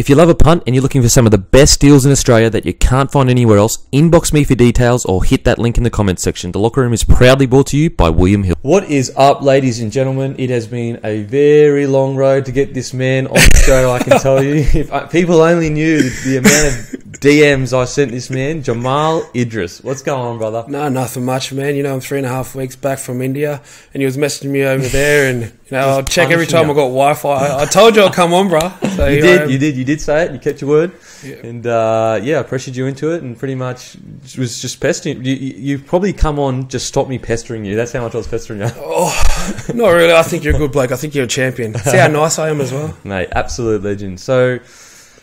If you love a punt and you're looking for some of the best deals in Australia that you can't find anywhere else, inbox me for details or hit that link in the comments section. The Locker Room is proudly brought to you by William Hill. What is up, ladies and gentlemen? It has been a very long road to get this man on the show, I can tell you. If people only knew the amount of DMs I sent this man, Jamal Idris. What's going on, brother? No, nothing much, man. You know, I'm 3.5 weeks back from India, and he was messaging me over there, and you know, I'll check every time I got Wi-Fi. I told you I'll come on, bro. So, you did say it. You kept your word, and I pressured you into it, and pretty much was just pestering. You probably come on, just stop me pestering you. That's how much I was pestering you. Oh, not really. I think you're a good bloke. I think you're a champion. See how nice I am as well, mate. Absolute legend. So,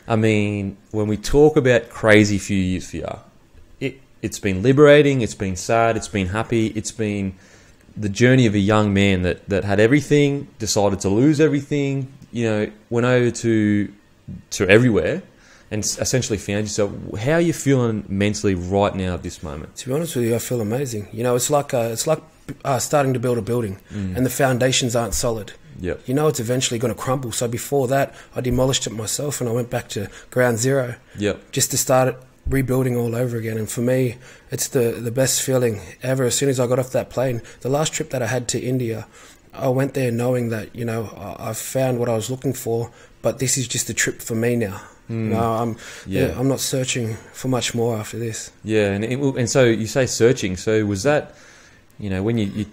I mean, when we talk about crazy few years for you, it's been liberating, it's been sad, it's been happy, it's been the journey of a young man that had everything, decided to lose everything, you know, went over to everywhere and essentially found yourself. How are you feeling mentally right now at this moment? To be honest with you, I feel amazing. You know, it's like starting to build a building and the foundations aren't solid. Yep. You know it's eventually going to crumble. So before that, I demolished it myself and I went back to ground zero. Yep. Just to start it, rebuilding all over again. And for me, it's the best feeling ever. As soon as I got off that plane, the last trip that I had to India, I went there knowing that, you know, I found what I was looking for, but this is just a trip for me now. You know, I'm not searching for much more after this. Yeah, and so you say searching. So was that, you know, when you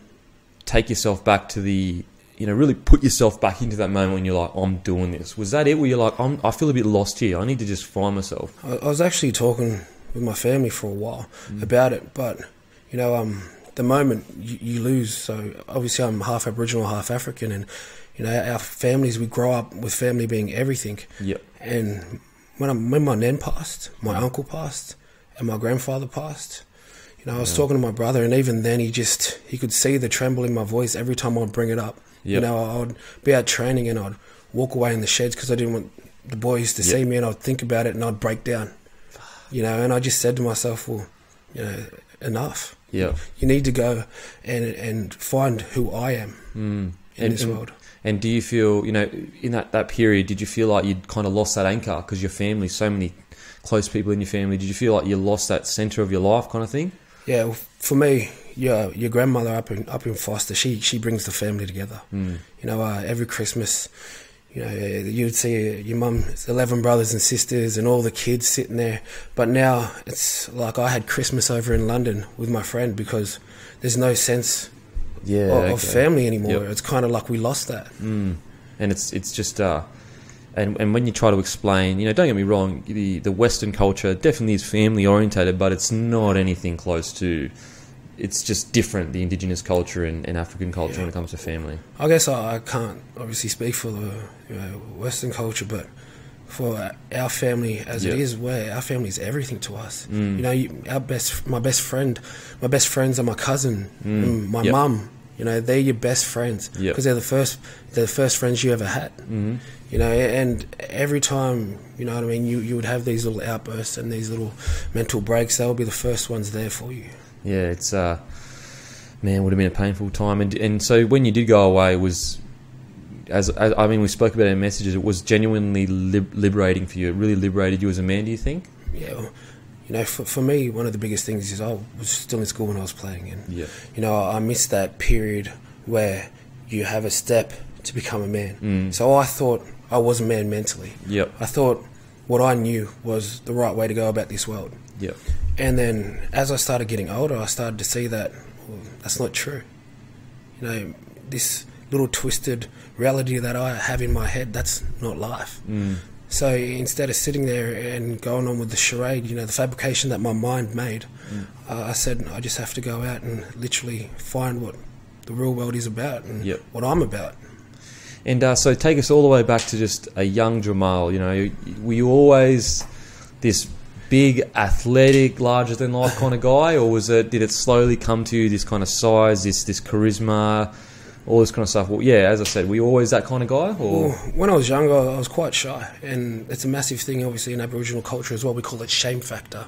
take yourself back to the, you know, really put yourself back into that moment when you're like, I'm doing this. Was that it where you're like, I feel a bit lost here. I need to just find myself. I was actually talking with my family for a while about it, but, you know, the moment you lose, so obviously I'm half Aboriginal, half African, and, you know, our families, we grow up with family being everything. Yep. And when my nan passed, my uncle passed, and my grandfather passed, you know, I was talking to my brother, and even then he could see the tremble in my voice every time I'd bring it up. Yep. You know, I'd be out training and I'd walk away in the sheds because I didn't want the boys to see me, and I'd think about it and I'd break down. You know, and I just said to myself, well, you know, enough. Yeah. You need to go and find who I am in this world. And do you feel, you know, in that period, did you feel like you'd kind of lost that anchor because your family, so many close people in your family, did you feel like you lost that centre of your life kind of thing? Yeah, well, for me, your grandmother up in Foster, she brings the family together. You know, every Christmas, you know, you'd see your mum's 11 brothers and sisters and all the kids sitting there. But now it's like I had Christmas over in London with my friend because there's no sense of family anymore. Yep. It's kind of like we lost that. And it's just... And when you try to explain, you know, don't get me wrong, the Western culture definitely is family orientated, but it's not anything close to. It's just different, the Indigenous culture and African culture when it comes to family. I guess I can't obviously speak for the Western culture, but for our family as it is, where our family is everything to us. You know, my best friends are my cousin, and my mum. You know, they're your best friends because they're the first friends you ever had. You know, and every time, you know what I mean, you would have these little outbursts and these little mental breaks. They'll be the first ones there for you. Yeah, it's man, would have been a painful time. And so when you did go away, was as I mean, we spoke about it in messages. It was genuinely liberating for you. It really liberated you as a man. Do you think? Yeah. Well, you know, for me, one of the biggest things is I was still in school when I was playing, and you know, I missed that period where you have a step to become a man. So I thought I was a man mentally. I thought what I knew was the right way to go about this world. And then as I started getting older, I started to see that that's not true. You know, this little twisted reality that I have in my head, that's not life. So instead of sitting there and going on with the charade, you know, the fabrication that my mind made, I said I just have to go out and literally find what the real world is about and what I'm about. And so take us all the way back to just a young Jamal. You know, were you always this big, athletic, larger-than-life kind of guy, or did it slowly come to you, this kind of size, this charisma, all this kind of stuff? Well, yeah, as I said, were you always that kind of guy? Or? Well, when I was younger, I was quite shy, and it's a massive thing, obviously, in Aboriginal culture as well. We call it shame factor.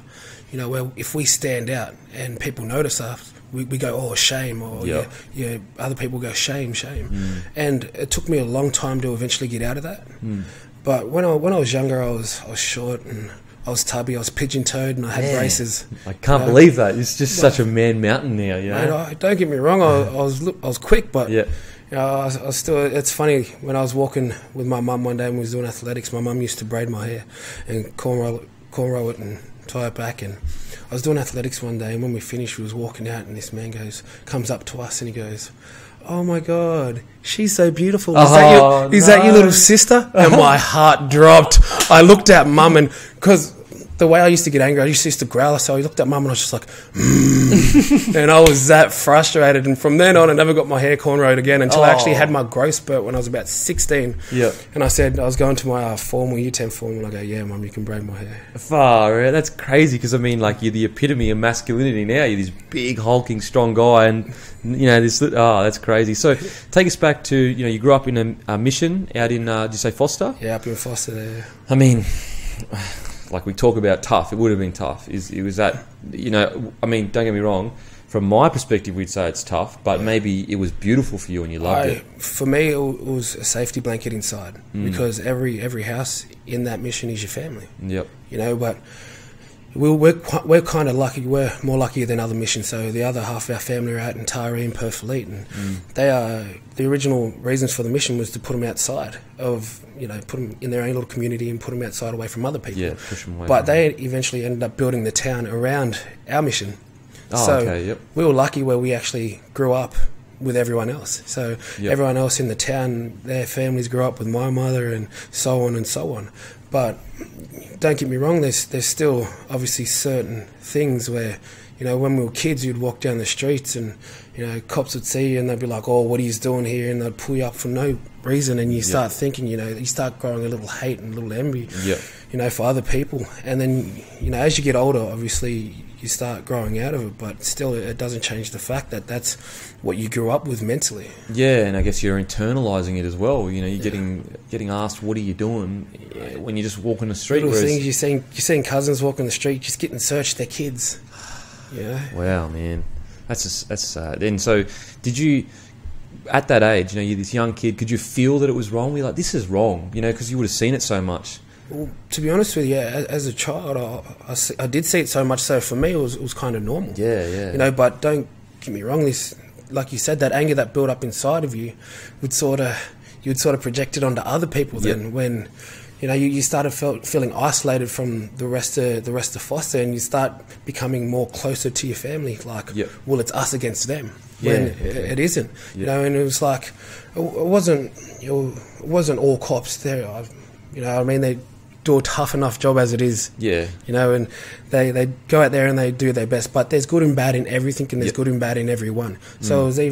You know, where if we stand out and people notice us, we go, oh, shame, or other people go, shame. And it took me a long time to eventually get out of that. But when I was younger, I was short and I was tubby. I was pigeon-toed and I had braces. I can't believe that. It's just such a man mountain now. You know? Mate, don't get me wrong. I was quick, but yeah. I was still. It's funny when I was walking with my mum one day and we was doing athletics. My mum used to braid my hair and cornrow it and tie it back. And I was doing athletics one day, and when we finished, we was walking out, and this man comes up to us, and he goes, "Oh my God, she's so beautiful. Is that your little sister?" And my heart dropped. I looked at Mum, and because the way I used to get angry, I used to growl. So I looked at Mum, and I was just like, and I was that frustrated. And from then on, I never got my hair cornrowed again until I actually had my growth spurt when I was about 16. Yeah. And I said, I was going to my formal Year 10 formal, and I go, "Yeah, Mum, you can braid my hair." Far, right? That's crazy because I mean, like, you're the epitome of masculinity now. You're this big, hulking, strong guy, and you know this. That's crazy. So, take us back to you grew up in a mission out in. Did you say Foster? Yeah, up in Foster there. I mean, like we talk about tough, it would have been tough. It was that, I mean, don't get me wrong, from my perspective, we'd say it's tough, but maybe it was beautiful for you and you loved it. For me, it was a safety blanket inside because every house in that mission is your family. Yep. But we're kind of lucky. We're more lucky than other missions. So the other half of our family are out in Taree and Perth Fleet, and they are the original reasons for the mission was to put them outside of put them in their own little community and put them outside away from other people. Yeah, push them away. But they eventually ended up building the town around our mission. We were lucky where we actually grew up with everyone else. So everyone else in the town, their families grew up with my mother and so on and so on. But don't get me wrong, there's still obviously certain things where, when we were kids, you'd walk down the streets and, cops would see you and they'd be like, "Oh, what are you doing here?" And they'd pull you up for no reason, and you start thinking, you start growing a little hate and a little envy, for other people. And then, as you get older, obviously, you start growing out of it, but still it doesn't change the fact that that's what you grew up with mentally. Yeah, and I guess you're internalising it as well. You're getting asked, "What are you doing?" when you just walk on the street. Little things you're seeing cousins walking the street, just getting searched, their kids. Wow, man, that's sad. And so, did you, at that age, you're this young kid, could you feel that it was wrong? We're like, this is wrong, because you would have seen it so much. Well, to be honest with you, as a child, I did see it so much. So for me, it was kind of normal. Yeah. But don't get me wrong. This, like you said, that anger that built up inside of you, you would sort of project it onto other people. Then when you started feeling isolated from the rest of Foster, and you start becoming more closer to your family. Like, well, it's us against them. When it isn't. And it was like it wasn't all cops there. I mean, they do a tough enough job as it is. And they go out there and they do their best. But there's good and bad in everything, and there's good and bad in everyone. So it was I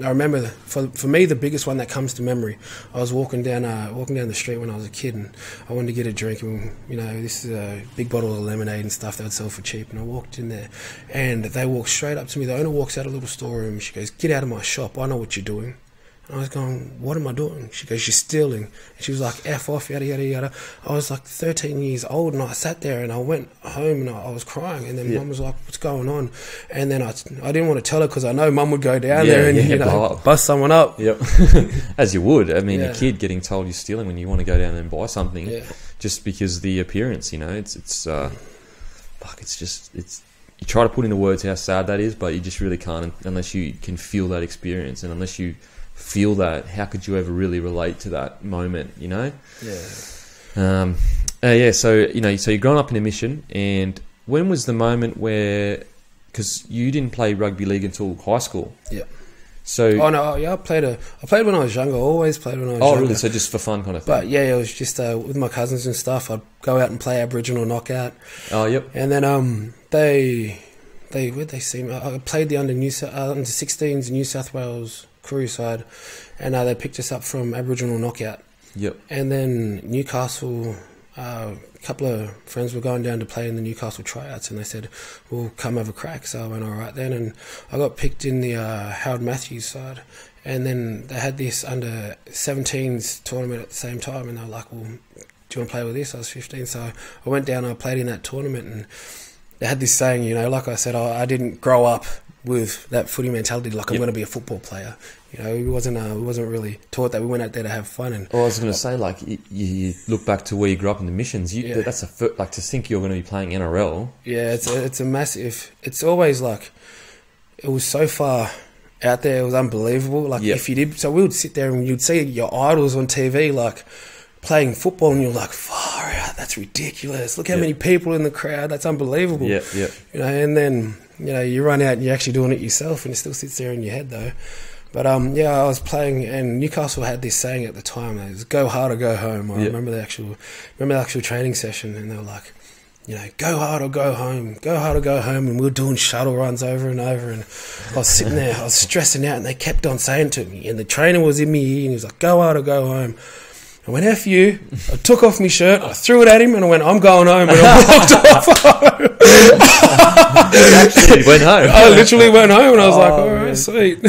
remember for me the biggest one that comes to memory. I was walking down the street when I was a kid, and I wanted to get a drink. And this is a big bottle of lemonade and stuff they would sell for cheap. And I walked in there, and they walked straight up to me. The owner walks out of a little storeroom. She goes, "Get out of my shop. I know what you're doing." And I was going, "What am I doing?" She goes, "You're stealing." And she was like, "F off, yada, yada, yada." I was like 13 years old, and I sat there and I went home and I was crying. And then Mum was like, "What's going on?" And then I didn't want to tell her because I know Mum would go down there and bust someone up. As you would. I mean, a kid getting told you're stealing when you want to go down there and buy something just because the appearance, it's you try to put into words how sad that is, but you just really can't unless you can feel that experience, and unless you feel that, how could you ever really relate to that moment? So you're growing up in a mission, and when was the moment where, because you didn't play rugby league until high school? So I played when I was younger. I always played when I was younger. Oh really? So just for fun kind of thing? But it was just with my cousins and stuff. I'd go out and play Aboriginal knockout. And then where'd they see me? I played the under 16s in New South Wales crew side, and they picked us up from Aboriginal knockout. And then Newcastle, a couple of friends were going down to play in the Newcastle tryouts, and they said, "We'll come have a crack." So I went, all right then, and I got picked in the Howard Matthews side. And then they had this under 17s tournament at the same time, and they were like, "Well, do you want to play with this?" I was 15, so I went down and I played in that tournament. And they had this saying, like I said, I didn't grow up with that footy mentality, like I'm going to be a football player. You know, we wasn't really taught that. We went out there to have fun. And I was going to say, like, you look back to where you grew up in the missions. That's like to think you're going to be playing NRL. Yeah, it's a massive. It's always like it was so far out there. It was unbelievable. Like if you did, so we would sit there and you'd see your idols on TV, like playing football, and you're like, far out. That's ridiculous. Look how many people in the crowd. That's unbelievable. Yeah. You know, and then you run out and you're actually doing it yourself, and it still sits there in your head though. But I was playing, and Newcastle had this saying at the time: it was "Go hard or go home." I remember the actual training session, and they were like, go hard or go home, go hard or go home, and we were doing shuttle runs over and over, and I was sitting there, I was stressing out, and they kept on saying to me, and the trainer was in my ear, and he was like, "Go hard or go home." I went, F you. I took off my shirt, I threw it at him, and I went, "I'm going home," and I walked off home. You actually went home. I literally went home, and I was like, all right, sweet.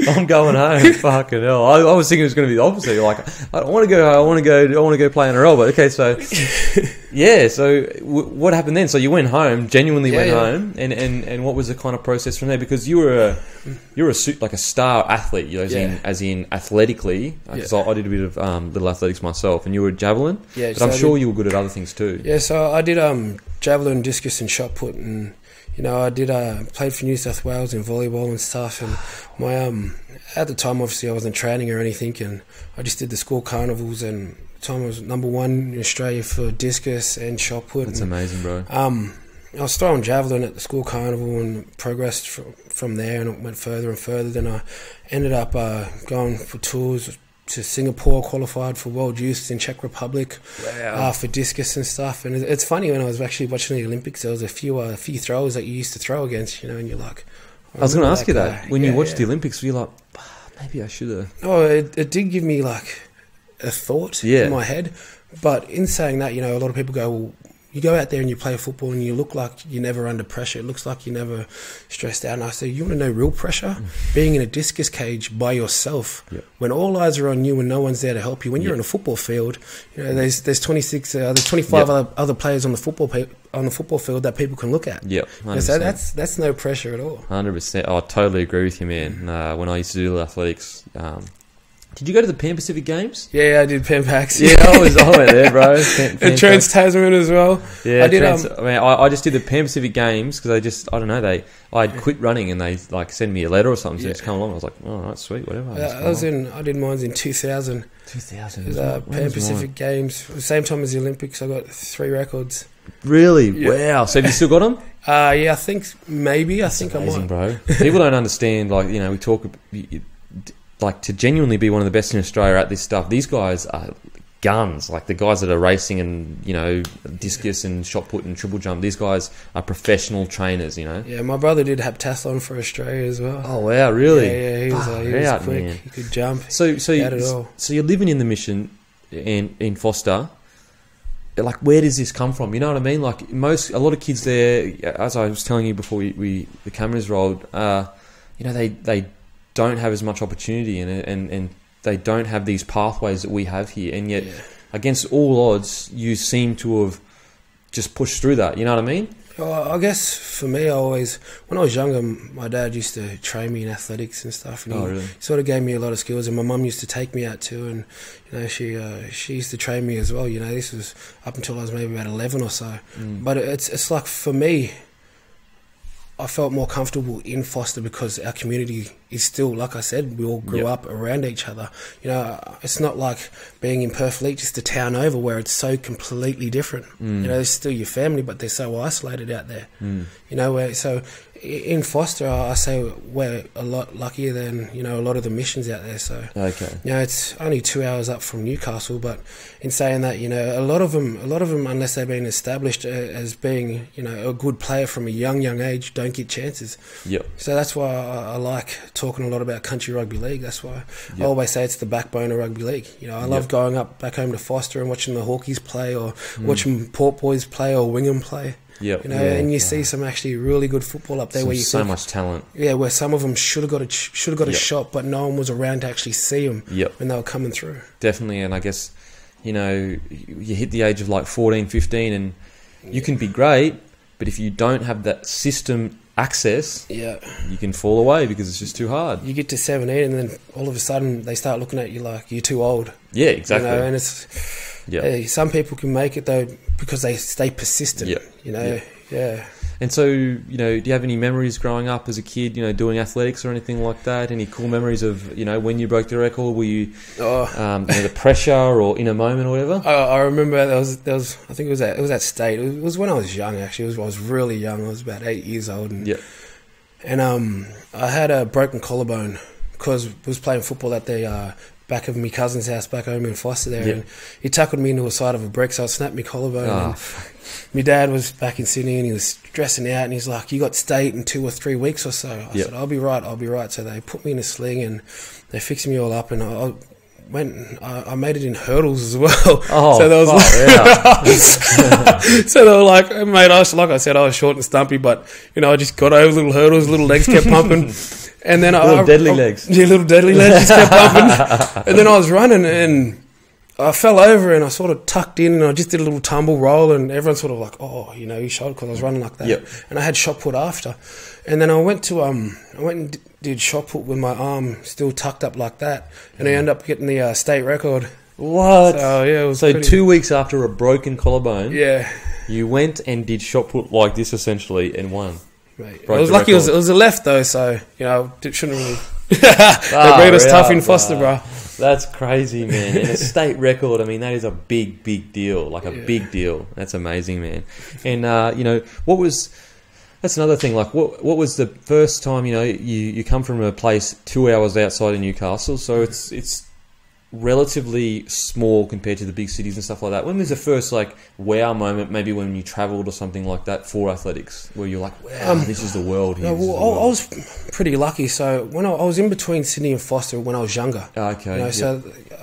I'm going home. Fucking hell. I was thinking it was going to be the opposite. Like, I don't want to go. I want to go play NRL. But okay, so So what happened then? So you went home, genuinely went home, and what was the kind of process from there? Because you were like a star athlete, as in athletically. Because I did a bit of little athletics myself, and you were javelin. Yeah, but I'm sure you were good at other things too. Yeah, so I did javelin, discus, and shot put, and I did played for New South Wales in volleyball and stuff, and my at the time obviously I wasn't training or anything, and I just did the school carnivals, and at the time I was number 1 in Australia for discus and shot put. That's amazing, bro. I was throwing javelin at the school carnival and progressed from there, and it went further and further. Then I ended up going for tours to Singapore, qualified for World Youth in Czech Republic for discus and stuff. And it's funny, when I was actually watching the Olympics, there was a few throwers that you used to throw against, and you're like... I was going to ask you that. When you watched the Olympics, were you like, maybe I should have... Oh, it did give me like a thought in my head. But in saying that, a lot of people go, well, you go out there and you play football and you look like you're never under pressure. It looks like you're never stressed out. And I say, you want to know real pressure? Being in a discus cage by yourself, when all eyes are on you and no one's there to help you. When you're in a football field, there's 25 other players on the football field that people can look at. Yep, so that's no pressure at all. 100%. I totally agree with you, man. When I used to do athletics. Did you go to the Pan Pacific Games? Yeah, I did Pan Pacs. Yeah, I went there, bro. And Trans Tasman as well. Yeah, I did. I just did the Pan Pacific Games because I had quit running and they like sent me a letter or something. So just come along. I was like, all right, sweet, whatever. I did mine in 2000. 2000. Pan Pacific Games, the same time as the Olympics. I got 3 records. Really? Yeah. Wow. So have you still got them? Yeah, I think maybe. That's amazing, I might. Bro. People don't understand. Like, we talk. Like, to genuinely be one of the best in Australia at this stuff, these guys are guns. Like, the guys that are racing and, discus and shot put and triple jump, these guys are professional trainers, Yeah, my brother did heptathlon for Australia as well. Oh, wow, really? Yeah, he was quick. Man. He could jump. So you're living in the mission in Foster. Like, where does this come from? You know what I mean? Like, a lot of kids there, as I was telling you before the cameras rolled, they don't have as much opportunity and they don't have these pathways that we have here, and yet against all odds you seem to have just pushed through that. You know what I mean? Well, I guess for me, when I was younger, my dad used to train me in athletics and stuff, and he sort of gave me a lot of skills, and my mum used to take me out too, and she used to train me as well. This was up until I was maybe about 11 or so. But it's like, for me, I felt more comfortable in Foster because our community is still, like I said, we all grew up around each other. It's not like being in Perth, just a town over, where it's so completely different. It's still your family, but they're so isolated out there. So in Foster, I say we're a lot luckier than a lot of the missions out there. So it's only 2 hours up from Newcastle, but in saying that, a lot of them, unless they've been established as being a good player from a young age, don't get chances. So that's why I like talking a lot about country rugby league. That's why I always say it's the backbone of rugby league. I love going up back home to Foster and watching the Hawkies play, or watching Port Boys play, or Wingham play. And you see some actually really good football up there, where you so much talent. Yeah, where some of them should have got a shot, but no one was around to actually see them when they were coming through. Definitely, and I guess you hit the age of like 14, 15, and you can be great, But if you don't have that system access, yeah, you can fall away because it's just too hard. You get to 17 and then all of a sudden they start looking at you like you're too old. Yeah, exactly. You know, and it's some people can make it though because they stay persistent. Yeah. You know, yeah. And so, you know, do you have any memories growing up as a kid, you know, doing athletics or anything like that? Any cool memories of, you know, when you broke the record? Were you, you know, the pressure or in a moment or whatever? I remember there was I think it was at state. It was when I was young actually. I was really young. I was about 8 years old. And I had a broken collarbone because I was playing football at the back of my cousin's house back home in Foster there, and he tackled me into the side of a brick, so I snapped my collarbone. And my dad was back in Sydney and he was stressing out, and he's like, "You got state in 2 or 3 weeks or so." I said, I'll be right. So they put me in a sling and they fixed me all up, and I made it in hurdles as well. So there was so they were like, mate, like I said, I was short and stumpy, but you know, I just got over little hurdles, little legs kept pumping. And then little deadly legs. Yeah, little deadly legs just kept pumping. And then I was running and I fell over and I sort of tucked in and I just did a little tumble roll, and everyone sort of like, oh, you know, you shot because I was running like that. And I had shot put after. And then I went and did shot put with my arm still tucked up like that, and I ended up getting the state record. What? So yeah, it was so 2 weeks after a broken collarbone. Yeah. You went and did shot put like this essentially and won. Mate, I was lucky it was a left though, so you know it shouldn't really. They beat us tough in Foster, bro. That's crazy, man. And a state record, I mean, that is a big deal. Like a big deal. That's amazing, man. And you know, that's another thing. Like, what was the first time, you know, you come from a place 2 hours outside of Newcastle, so it's relatively small compared to the big cities and stuff like that. When was the first like wow moment? Maybe when you travelled or something like that for athletics, where you're like, wow, this is the world here. I was pretty lucky. So when I was in between Sydney and Foster when I was younger. Okay. You know, so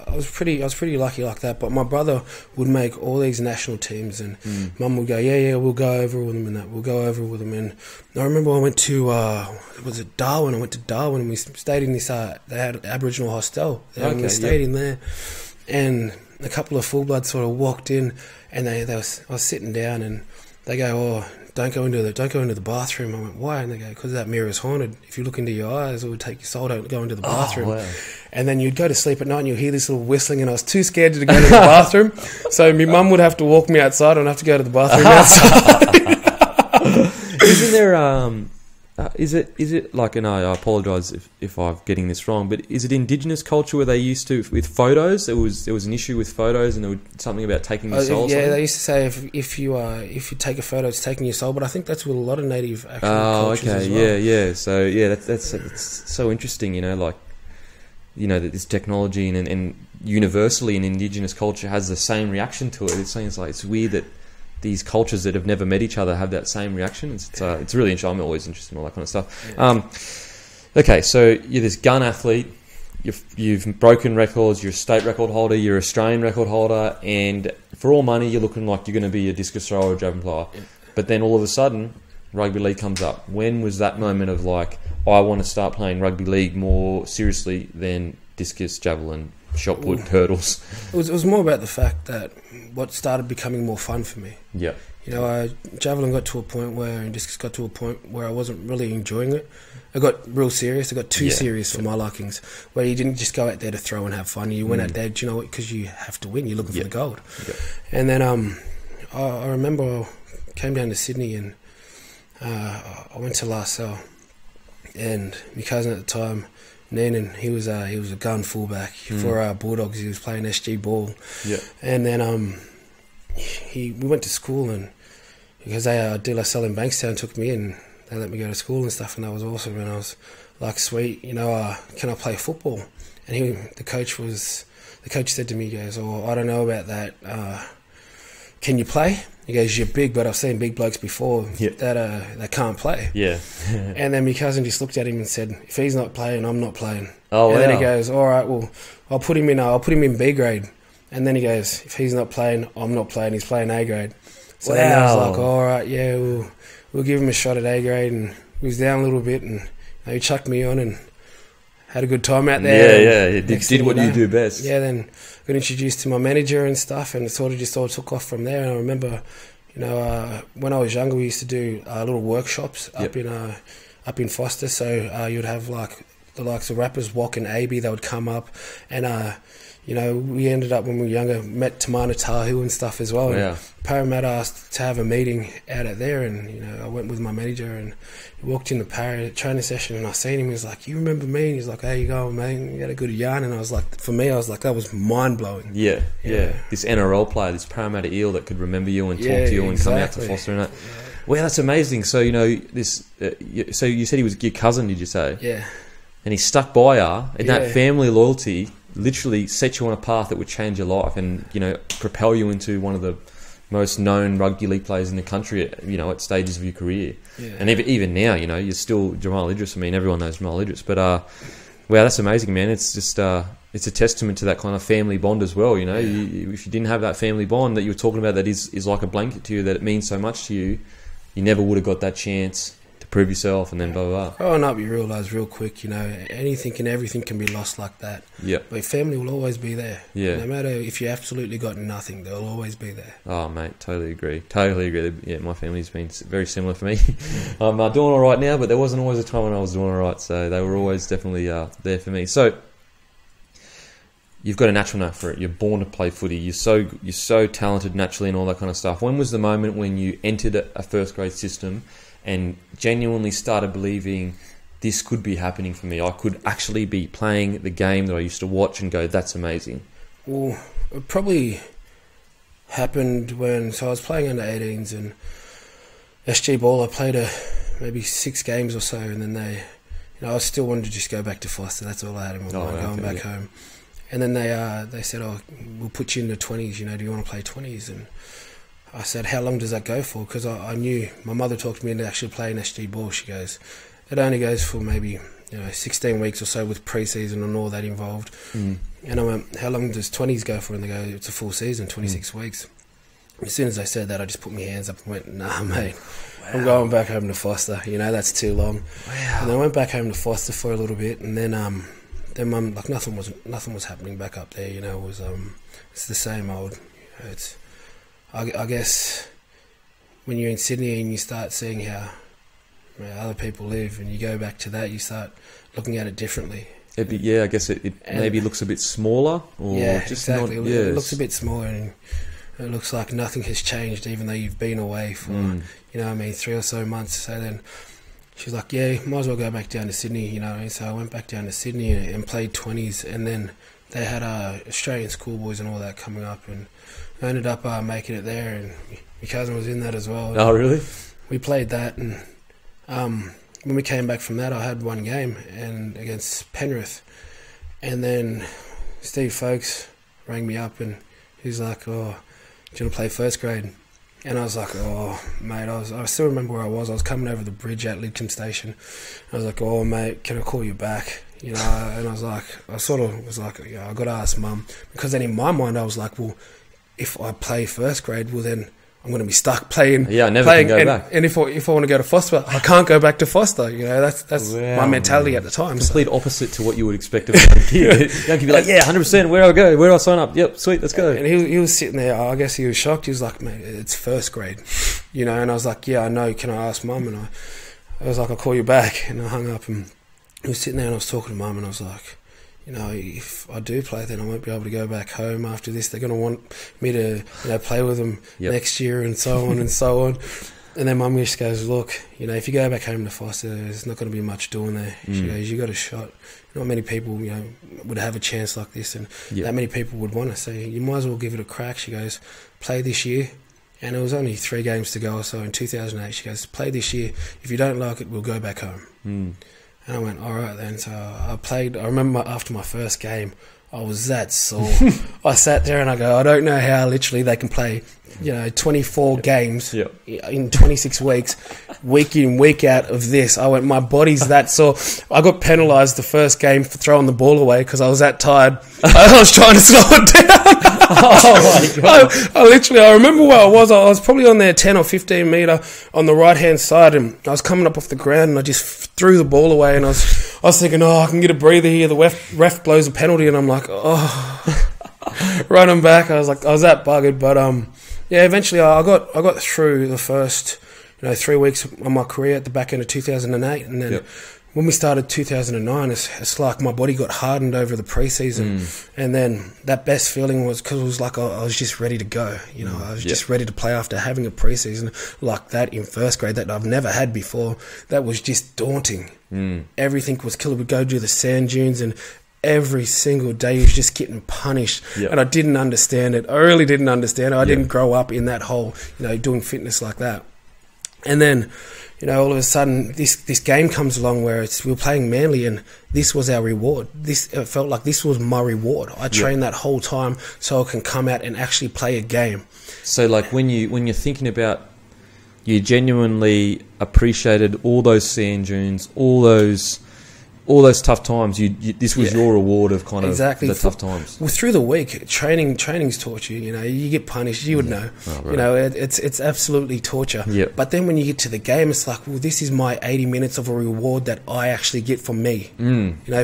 I was pretty lucky like that. But my brother would make all these national teams, and Mum would go, yeah, we'll go over with them and that. We'll go over with them. And I remember I went to was it Darwin? I went to Darwin and we stayed in this. They had an Aboriginal hostel, and we stayed in there. And a couple of full-bloods sort of walked in, and I was sitting down, and they go, "Oh, don't go into the bathroom." I went, "Why?" And they go, "Because that mirror is haunted. If you look into your eyes, it would take your soul. Don't go into the bathroom." Oh, wow. And then you'd go to sleep at night, and you'll hear this little whistling, and I was too scared to go to the bathroom, so my mum would have to walk me outside. I'd have to go to the bathroom outside. Isn't there is it like, and I apologise if I'm getting this wrong, but is it Indigenous culture where they used to, with photos, there was an issue with photos and there was something about taking your soul? Yeah, they used to say if you take a photo, it's taking your soul. But I think that's with a lot of native cultures as well. Yeah. So yeah, that's so interesting. You know, like, you know, that this technology and universally in Indigenous culture has the same reaction to it. It seems like it's weird that these cultures that have never met each other have that same reaction. It's really interesting. I'm always interested in all that kind of stuff. Yeah. Okay, so you're this gun athlete. You've broken records. You're a state record holder. You're an Australian record holder. And for all money, you're looking like you're going to be a discus thrower or a javelin player. Yeah. But then all of a sudden, rugby league comes up. When was that moment of like, I want to start playing rugby league more seriously than discus, javelin, shot put, hurdles? It was more about the fact that what started becoming more fun for me. Yeah. You know, javelin got to a point where, and discus got to a point where I wasn't really enjoying it. I got real serious. I got too serious for my likings, where you didn't just go out there to throw and have fun. You went out there, you know, because you have to win. You're looking for the gold. Yeah. And then I remember I came down to Sydney and I went to La Salle, and my cousin at the time, Nan, he was a gun fullback for Bulldogs. He was playing SG ball. Yeah. And then we went to school, and because De La Salle in Bankstown took me in, they let me go to school and stuff, and that was awesome. And I was like, sweet, you know, can I play football? And the coach said to me, he goes, "Oh, I don't know about that. Can you play?" He goes, "You're big, but I've seen big blokes before that can't play." Yeah. And then my cousin just looked at him and said, "If he's not playing, I'm not playing." Oh, and then he goes, "All right, well, I'll put him in B grade." And then he goes, "If he's not playing, I'm not playing. He's playing A grade." So then I was like, "All right, yeah, we'll give him a shot at A grade." And he was down a little bit, and he chucked me on and had a good time out there. Yeah. Did what you do best. Yeah, then got introduced to my manager and stuff, and it sort of just all took off from there. And I remember, When I was younger, we used to do little workshops up in Foster. So you'd have like the likes of rappers, Walk and AB, they would come up, and we ended up when we were younger, met Tamana Tahu and stuff as well. Yeah. And Parramatta asked to have a meeting out at there, and I went with my manager and walked in the training session, and I seen him. He was like, "You remember me?" And he's like, "How you going, mate? You had a good yarn." And I was like, that was mind blowing. Yeah. This NRL player, this Parramatta Eel that could remember you and talk to you and come out to Foster and that. Yeah. Well, that's amazing. So this. So you said he was your cousin, did you say? Yeah. And he stuck by you, and that family loyalty literally set you on a path that would change your life and propel you into one of the most known rugby league players in the country at stages of your career. And even now you're still Jamal Idris. I mean, everyone knows Jamal Idris, but wow, that's amazing, man. It's just it's a testament to that kind of family bond as well. If you didn't have that family bond that you were talking about, that is like a blanket to you, that it means so much to you, you never would have got that chance to prove yourself, and then blah blah blah. Growing up, you realise real quick, anything and everything can be lost like that. Yeah. But family will always be there. Yeah. No matter if you absolutely got nothing, they'll always be there. Oh, mate, totally agree. Yeah, my family's been very similar for me. I'm doing all right now, but there wasn't always a time when I was doing all right, so they were always definitely there for me. So you've got a natural knack for it. You're born to play footy. You're so talented naturally and all that kind of stuff. When was the moment when you entered a first grade system and genuinely started believing this could be happening for me? I could actually be playing the game that I used to watch and go, that's amazing. Well, it probably happened so I was playing under 18s and SG Ball. I played maybe 6 games or so, and then I still wanted to just go back to Foster. That's all I had in my mind, going back home. And then they said, "Oh, we'll put you in the 20s. Do you want to play 20s?" And I said, "How long does that go for?" Because I knew my mother talked me into actually playing SG Ball. She goes, "It only goes for maybe 16 weeks or so with pre-season and all that involved." And I went, "How long does 20s go for?" And they go, "It's a full season, 26 weeks." As soon as they said that, I just put my hands up and went, "Nah, mate, I'm going back home to Foster. That's too long." Wow. And then I went back home to Foster for a little bit, and then like nothing was happening back up there. It was it's the same old. I guess when you're in Sydney and you start seeing how other people live, and you go back to that, you start looking at it differently. I guess it maybe looks a bit smaller. Or just exactly. Not, it looks a bit smaller, and it looks like nothing has changed, even though you've been away for 3 or so months. So then she's like, "Yeah, might as well go back down to Sydney." So I went back down to Sydney and played 20s, and then they had Australian schoolboys and all that coming up, and I ended up making it there, and my cousin was in that as well. Oh, really? We played that, and when we came back from that, I had one game and against Penrith, and then Steve Folkes rang me up, and he's like, "Oh, do you want to play first grade?" And I was like, "Oh, mate," I still remember where I was. I was coming over the bridge at Lidcombe Station. I was like, "Oh, mate, can I call you back?" And I was like, I got to ask Mum, because then in my mind I was like, well, if I play first grade, well then I'm going to be stuck playing. Yeah, I never can go back. And if I want to go to Foster, I can't go back to Foster. That's my mentality at the time. Complete opposite to what you would expect of a young kid. Young kid be like, "Yeah, 100%. Where do I go? Where do I sign up? Yep, sweet, let's go." And he was sitting there. I guess he was shocked. He was like, "Mate, it's first grade," And I was like, "Yeah, I know. Can I ask Mum?" And I was like, "I'll call you back." And I hung up, and he was sitting there, and I was talking to Mum, and I was like, if I do play, then I won't be able to go back home after this. They're going to want me to, play with them next year, and so on and so on. And then Mum just goes, "Look, if you go back home to Foster, there's not going to be much doing there." She goes, "You got a shot. Not many people, would have a chance like this, and that many people would want to. So you might as well give it a crack." She goes, "Play this year." And it was only 3 games to go or so in 2008. She goes, "Play this year. If you don't like it, we'll go back home." And I went, "All right then." So I played. I remember after my first game, I was that sore. I sat there and I go, I don't know how literally they can play, 24 games in 26 weeks, week in, week out of this. I went, my body's that sore. I got penalised the first game for throwing the ball away because I was that tired. I was trying to slow it down. Oh my God. I remember where I was. I was probably on there 10 or 15 metre on the right-hand side, and I was coming up off the ground, and I just threw the ball away, and I was thinking, I can get a breather here. The ref blows a penalty, and I'm like, running back. I was that buggered, but Yeah, eventually I got through the first 3 weeks of my career at the back end of 2008, and then when we started 2009, it's like my body got hardened over the preseason, and then that best feeling was because it was like I was just ready to go. I was just ready to play after having a preseason like that in first grade that I've never had before. That was just daunting. Everything was killer. We'd go do the sand dunes, and every single day he was just getting punished, and I didn't understand it. I really didn't understand it. I didn't grow up in that whole doing fitness like that. And then all of a sudden this game comes along where we were playing Manly, and this was our reward. It felt like this was my reward. I trained that whole time so I can come out and actually play a game. So like when you're thinking about, you genuinely appreciated all those sand dunes, all those tough times. This was your reward of kind of the tough times. Well, through the week, training's torture. You get punished. You would know. Oh, right. It's absolutely torture. Yep. But then when you get to the game, it's like, well, this is my 80 minutes of a reward that I actually get from me.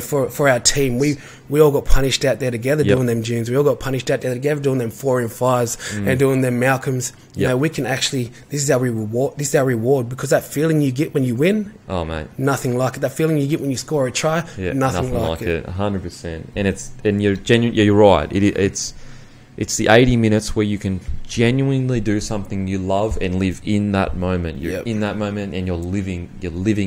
For our team, we all got punished out there together doing them dunes. We all got punished out there together doing them 4 and 5s and doing them Malcolms. We can actually. This is our reward. This is our reward, because that feeling you get when you win. Oh, mate. Nothing like it. That feeling you get when you score a try. Nothing like it. 100%. And you're you're right. It's the 80 minutes where you can genuinely do something you love and live in that moment. You're in that moment, and you're living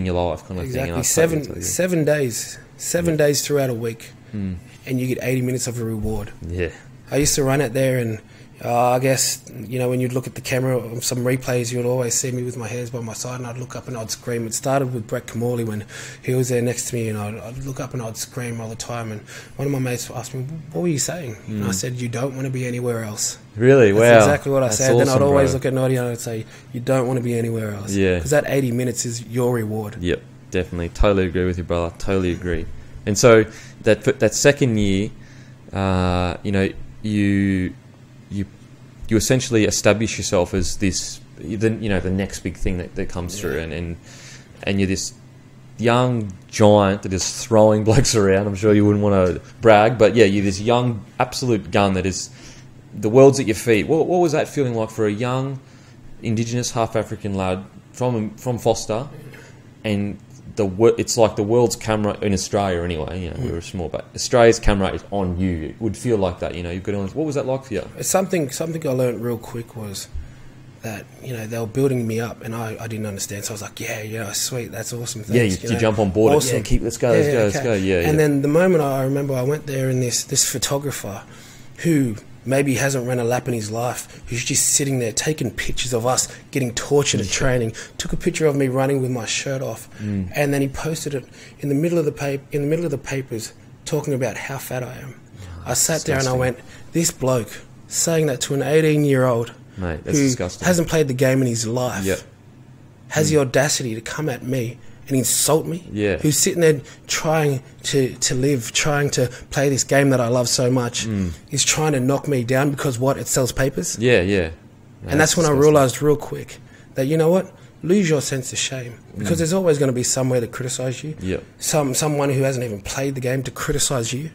your life, kind of thing. Exactly. 7 days. 7 days throughout a week, and you get 80 minutes of a reward. Yeah. I used to run out there, and I guess, when you'd look at the camera, some replays, you'd always see me with my hands by my side, and I'd look up and I'd scream. It started with Brett Camorley when he was there next to me, and I'd look up and I'd scream all the time. And one of my mates asked me, what were you saying? And I said, you don't want to be anywhere else. Really? That's exactly what I said. Awesome, then I'd always look at Noddy and I'd say, you don't want to be anywhere else. Yeah. Because that 80 minutes is your reward. Yep, definitely. Totally agree with you, brother. Totally agree. And so that second year, you essentially establish yourself as this, the next big thing that comes through, and you're this young giant that is throwing blokes around. I'm sure you wouldn't want to brag, but you're this young absolute gun that is, the world's at your feet. What was that feeling like for a young Indigenous half African lad from Foster, and it's like the world's camera in Australia anyway. We were small, but Australia's camera is on you. It would feel like that. You've got on. What was that like for you? Something I learned real quick was that they were building me up, and I didn't understand. So I was like, sweet, that's awesome. Thanks, you jump on board. Awesome. Let's go. And then the moment I remember, I went there, and this photographer who maybe hasn't run a lap in his life, who's just sitting there taking pictures of us getting tortured at training, took a picture of me running with my shirt off, and then he posted it in the middle of the papers, talking about how fat I am. I sat there and I went, this bloke saying that to an 18-year-old Mate, that's who disgusting. Hasn't played the game in his life, has the audacity to come at me and insult me, who's sitting there trying to live, trying to play this game that I love so much, is trying to knock me down because it sells papers. No, and that's when I realised real quick that, lose your sense of shame, because there's always going to be somewhere to criticise you. Someone who hasn't even played the game to criticise you.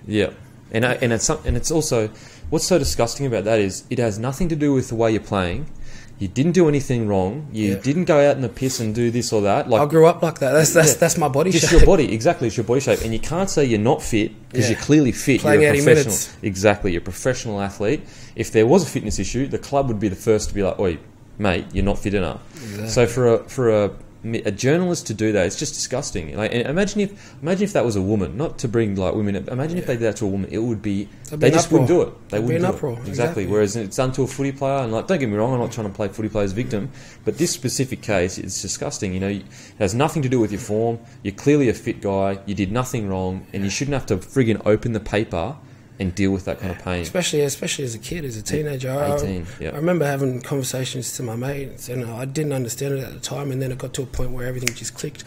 And it's also, what's so disgusting about that is it has nothing to do with the way you're playing. You didn't do anything wrong. You didn't go out in the piss and do this or that. I grew up like that. That's my body shape. Just your body, exactly. It's your body shape. And you can't say you're not fit, because you're clearly fit. Playing you're a 80 professional. minutes. Exactly. You're a professional athlete. If there was a fitness issue, the club would be the first to be like, oi, mate, you're not fit enough. Exactly. So for a journalist to do that, it's just disgusting. And imagine if that was a woman. Not to bring women. Imagine if they did that to a woman. It would be. They just wouldn't do it. They wouldn't do it. Exactly. Whereas it's done to a footy player, and don't get me wrong, I'm not trying to play footy players victim, but this specific case, it's disgusting. It has nothing to do with your form. You're clearly a fit guy. You did nothing wrong, and you shouldn't have to friggin' open the paper and deal with that kind of pain. Especially as a kid, as a teenager. 18, I remember having conversations to my mates, and I didn't understand it at the time, and then it got to a point where everything just clicked.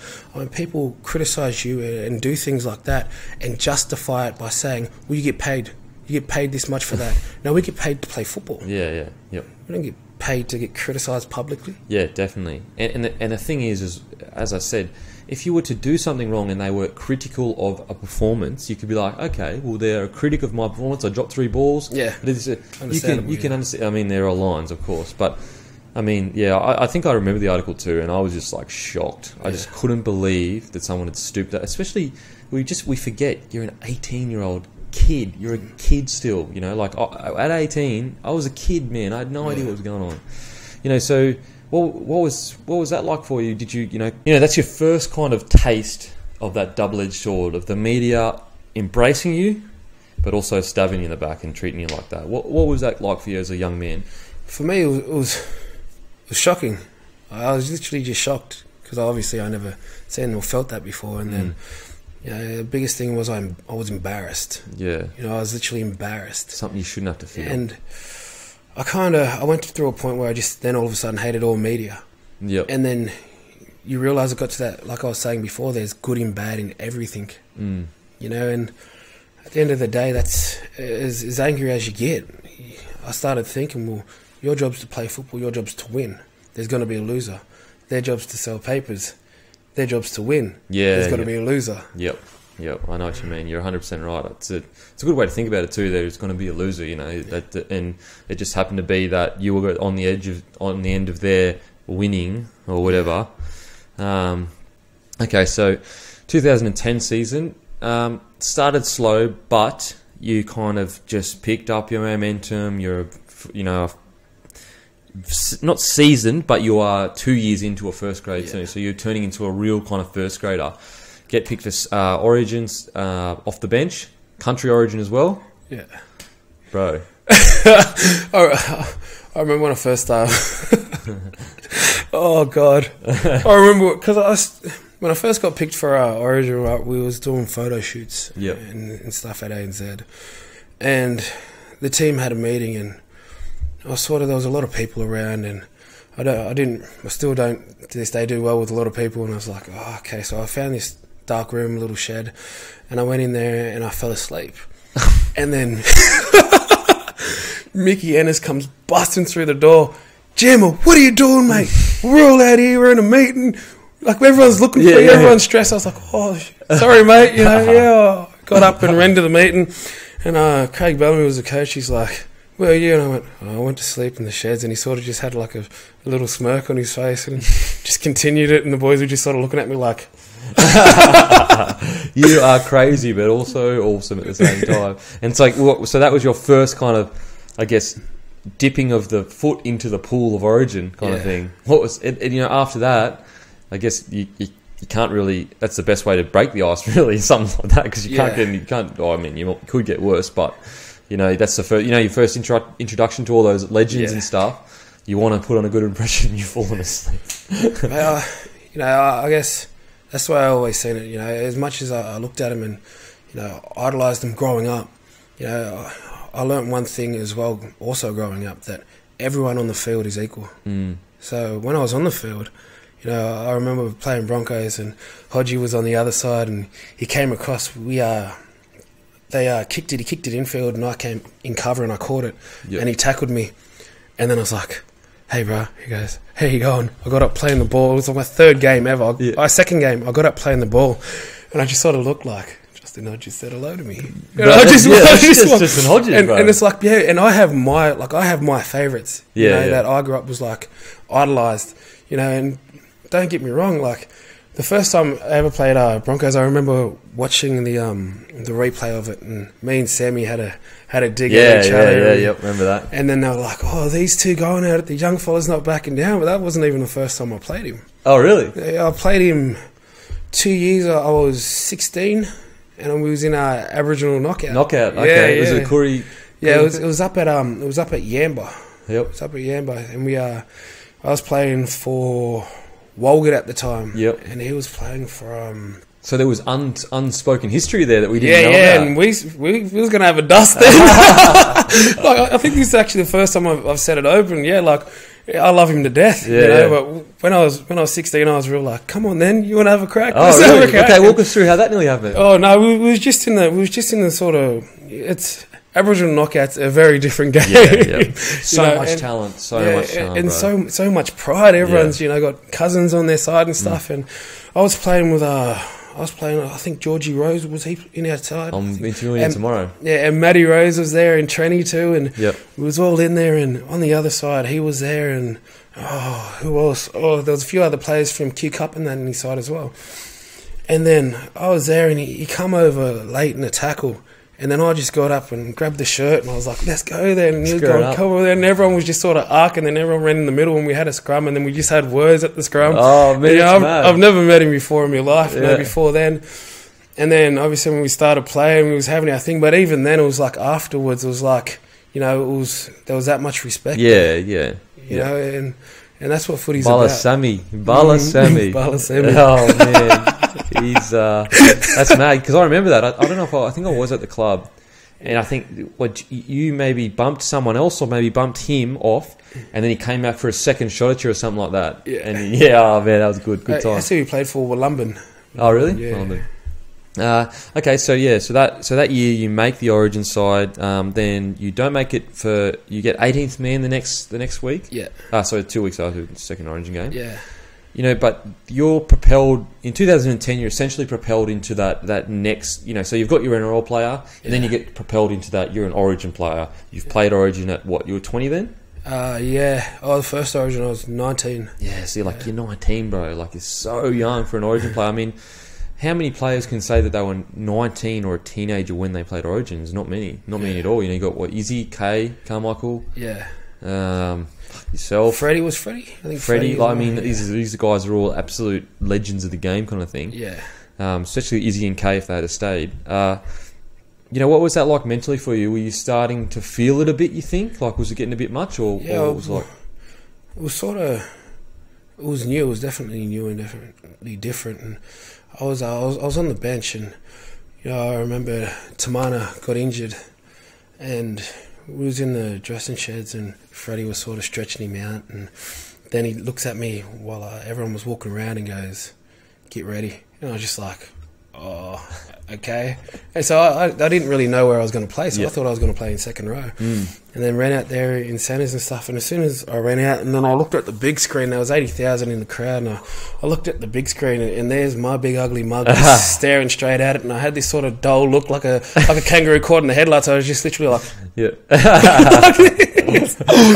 People criticise you and do things like that and justify it by saying, well, you get paid. You get paid this much for that. No, we get paid to play football. Yep. We don't get paid to get criticised publicly. Yeah, definitely. And the thing is, as I said, if you were to do something wrong and they were critical of a performance, you could be like, okay, well, they're a critic of my performance. I dropped 3 balls. Yeah, you can understand. I mean, there are lines, of course, but I mean, yeah, I think I remember the article too, and I was just like shocked. I just couldn't believe that someone had stooped that. Especially, we forget you're an 18-year-old kid. You're a kid still, you know. Like at 18, I was a kid, man. I had no idea what was going on, you know. So. What was that like for you? Did you know that's your first kind of taste of that double-edged sword of the media embracing you, but also stabbing you in the back and treating you like that. What was that like for you as a young man? For me, it was shocking. I was literally just shocked because obviously I never seen or felt that before. And then, the biggest thing was I was embarrassed. Yeah, I was literally embarrassed. Something you shouldn't have to feel. And I went through a point where I just then all of a sudden hated all media. Yep. And then you realise it got to that, like I was saying before, there's good and bad in everything. And at the end of the day, that's as angry as you get. I started thinking, well, your job's to play football, your job's to win. There's going to be a loser. Their job's to sell papers. Their job's to win. Yeah. There's got to be a loser. Yep, I know what you mean. You're 100% right. It's a good way to think about it too. There's going to be a loser, and it just happened to be that you were on the end of their winning or whatever. Okay, so 2010 season started slow, but you kind of just picked up your momentum. You're, not seasoned, but you are 2 years into a first grade team, so you're turning into a real kind of first grader. Get picked for Origins off the bench, country Origin as well. Yeah, bro. I remember when I first started. Oh God, I remember because when I first got picked for Origin, we was doing photo shoots and stuff at ANZ, and the team had a meeting, and there was a lot of people around, and I still don't to this day do well with a lot of people, and I was like, oh, okay, so I found this dark room, a little shed, and I went in there and I fell asleep. And then Mickey Ennis comes busting through the door. Jamal, what are you doing, mate? We're all out here, we're in a meeting. Like, everyone's looking for you, everyone's stressed. I was like, oh, sorry, mate. I got up and ran to the meeting. And Craig Bellamy was the coach. He's like, where are you? And I went, I went to sleep in the sheds. And he sort of just had like a little smirk on his face and just continued it. And the boys were just sort of looking at me like, you are crazy, but also awesome at the same time. And it's like, so that was your first kind of, I guess, dipping of the foot into the pool of Origin kind of thing. What was it? And, after that, I guess you can't really. That's the best way to break the ice, really, something like that, because you can't. Oh, I mean, you could get worse, but that's the first. Your first introduction to all those legends and stuff. You want to put on a good impression. You've fallen asleep. I guess that's the way I always seen it. As much as I looked at him and idolised him growing up, I learnt one thing as well. Also growing up, that everyone on the field is equal. So when I was on the field, I remember playing Broncos and Hodgie was on the other side and he came across. They kicked it. He kicked it infield and I came in cover and I caught it and he tackled me. And then I was like, hey, bro. He goes, how you going? I got up playing the ball. It was like my third game ever. My second game, I got up playing the ball and I just sort of looked like, Justin Hodges said hello to me. Justin Hodges, bro. And it's like, and I have my favourites. That I grew up was like idolised. And don't get me wrong, like the first time I ever played Broncos, I remember watching the replay of it, and me and Sammy had a dig at each other. Remember that. And then they were like, "Oh, these two going at it, the young fella's not backing down." But that wasn't even the first time I played him. Oh, really? I played him 2 years. I was 16, and we was in our Aboriginal knockout. Okay. Was it Koori? Yeah, it was up at Yamba. Yep. It was up at Yamba, and I was playing for Walgett at the time. Yep. And he was playing for... So there was unspoken history there that we didn't know about. And we was going to have a dust then. I think this is actually the first time I've said it open. Yeah, I love him to death. But when I was 16, I was real like, come on then, you want to have a crack? Oh, really? Okay, walk us through how that nearly happened. Oh no, we was just in the sort of... Aboriginal knockouts are a very different game. Yeah. So much talent, and so much pride. Everyone's got cousins on their side and stuff. And I was playing with I think Georgie Rose, was he in our side? I'm interviewing him tomorrow. Yeah, and Matty Rose was there, and Trenny too, and yep. we was all in there. And on the other side, he was there, and who else? Oh, there was a few other players from Q Cup and that on his side as well. And then I was there, and he come over late in a tackle. And then I just got up and grabbed the shirt, and I was like, let's go there. And he was going, come over there. And everyone was just sort of arcing, and everyone ran in the middle, and we had a scrum, and then we just had words at the scrum. Oh, man, I've never met him before in my life, before then. And then, obviously, when we started playing, we was having our thing. But even then, it was like afterwards, it was like, there was that much respect. Yeah. You know, and that's what footy's Bala about. Sammy. Bala Sammy. Oh, man. He's that's mad, because I remember that. I don't know I think I was at the club, and I think you maybe bumped someone else or maybe bumped him off, and then he came out for a second shot at you or something like that. Yeah. And oh man, that was good time. That's who he played for, Wollumbin. Oh really? Yeah. Wollumbin. Okay, so that year you make the Origin side, then you don't make it you get 18th man the next week. Yeah. So 2 weeks after the second Origin game. Yeah. But you're propelled in 2010. You're essentially propelled into that next. So you've got your NRL player, and then you get propelled into that. You're an Origin player. You've played Origin at what? You were 20 then. Yeah. The first Origin I was 19. Yeah. See, you're 19, bro. You're so young for an Origin player. I mean, how many players can say that they were 19 or a teenager when they played Origins? Not many. Not many at all. You got what? Izzy, Kay, Carmichael. Yeah. Yourself. Freddie. I think Freddie. These guys are all absolute legends of the game, kind of thing. Yeah. Especially Izzy and Kay, if they had stayed. What was that like mentally for you? Were you starting to feel it a bit? You think? Was it getting a bit much, or what was it like? It was it was new. It was definitely new and definitely different. And I was on the bench, and I remember Tamana got injured, and we was in the dressing sheds, and Freddie was sort of stretching him out, and then he looks at me while everyone was walking around and goes, "Get ready." And I was just like, "Oh, okay." And so I didn't really know where I was going to play, so I thought I was going to play in second row. And then ran out there in centres and stuff, and as soon as I ran out, and then I looked at the big screen, there was 80,000 in the crowd, and I looked at the big screen, and there's my big ugly mug staring straight at it, and I had this sort of dull look like a kangaroo caught in the headlights. I was just literally like, yeah. I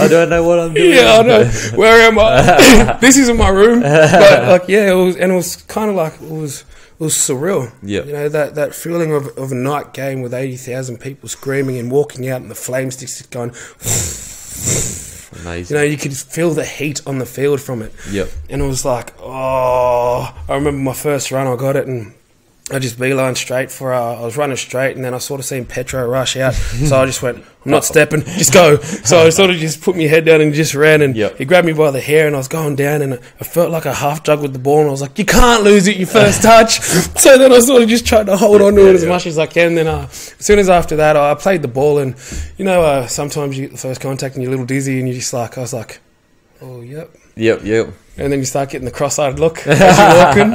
don't know what I'm doing. Yeah, I know. Where am I? This isn't my room. But it was kind of like, it was surreal. Yeah. That feeling of a night game with 80,000 people screaming and walking out, and the flame sticks just going. Amazing. You could feel the heat on the field from it. Yep. And it was like, I remember my first run, I got it, and I just beeline straight for. I was running straight, and then I sort of seen Petro rush out, so I just went, "I'm not stepping, just go." So I sort of just put my head down and just ran, and he grabbed me by the hair, and I was going down, and I felt like a half jug with the ball, and I was like, "You can't lose it, your first touch." So then I sort of just tried to hold on to it as much as I can. Then as soon as after that, I played the ball, and sometimes you get the first contact and you're a little dizzy, and you're just like, I was like, "Oh, yep." And then you start getting the cross-eyed look as you're walking.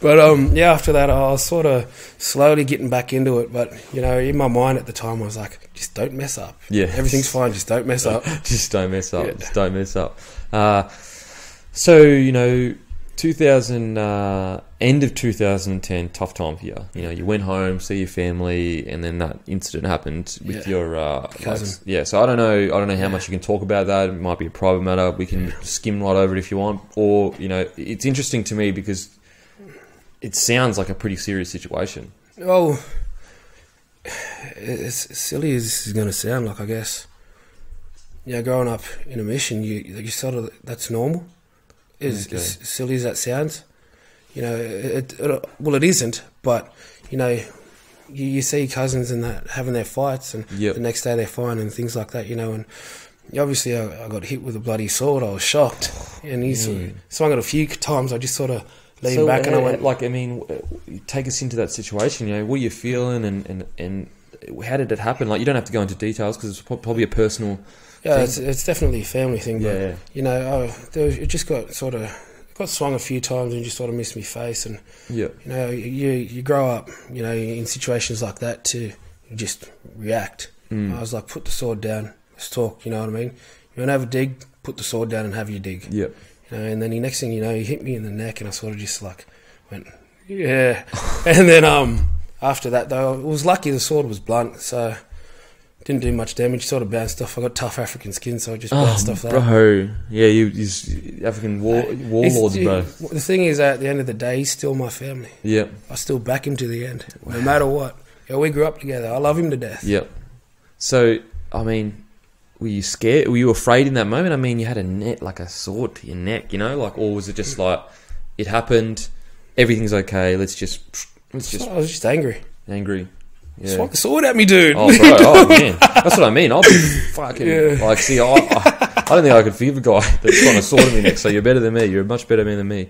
But after that, I was sort of slowly getting back into it. But in my mind at the time, I was like, just don't mess up. Yeah, everything's fine. Just don't mess up. Just don't mess up. Yeah. Just don't mess up. So 2000 end of 2010, tough time for you. You went home, see your family, and then that incident happened with your cousin. So I don't know how much you can talk about that. It might be a private matter. We can skim right over it if you want. Or it's interesting to me because it sounds like a pretty serious situation. Oh, as silly as this is going to sound, I guess. Growing up in a mission, you sort of, that's normal. As silly as that sounds, it isn't. But you see cousins and that having their fights, and the next day they're fine and things like that. And obviously I got hit with a bloody sword. I was shocked, and he swung it a few times. I just sort of leaned back and I went, take us into that situation. What are you feeling, and how did it happen? You don't have to go into details because it's probably a personal. Yeah, it's definitely a family thing, but it just got swung a few times and just sort of missed me face, and you grow up, in situations like that too. you just react. I was like, put the sword down, let's talk, you know what I mean? You want to have a dig, put the sword down and have your dig. Yep. You know, and then the next thing you know, he hit me in the neck, and I sort of just like went, yeah. And then after that, though, it was lucky the sword was blunt, so didn't do much damage, sort of bounced off. I got tough African skin, so I just bounced off that. Bro, yeah, he's African warlords, bro. The thing is, at the end of the day, he's still my family. Yeah. I still back him to the end, no matter what. Yeah, we grew up together. I love him to death. Yep. So, I mean, were you scared? Were you afraid in that moment? I mean, you had a sword to your neck, you know? Like, or was it just like, it happened, everything's okay, let's just... I was just angry. Angry. Yeah. Swat the sword at me, dude. Oh, bro. Oh, man. That's what I mean. I'll be fucking... Yeah. Like, see, I don't think I could forgive a guy that's got a sword in me neck, so you're better than me. You're a much better man than me.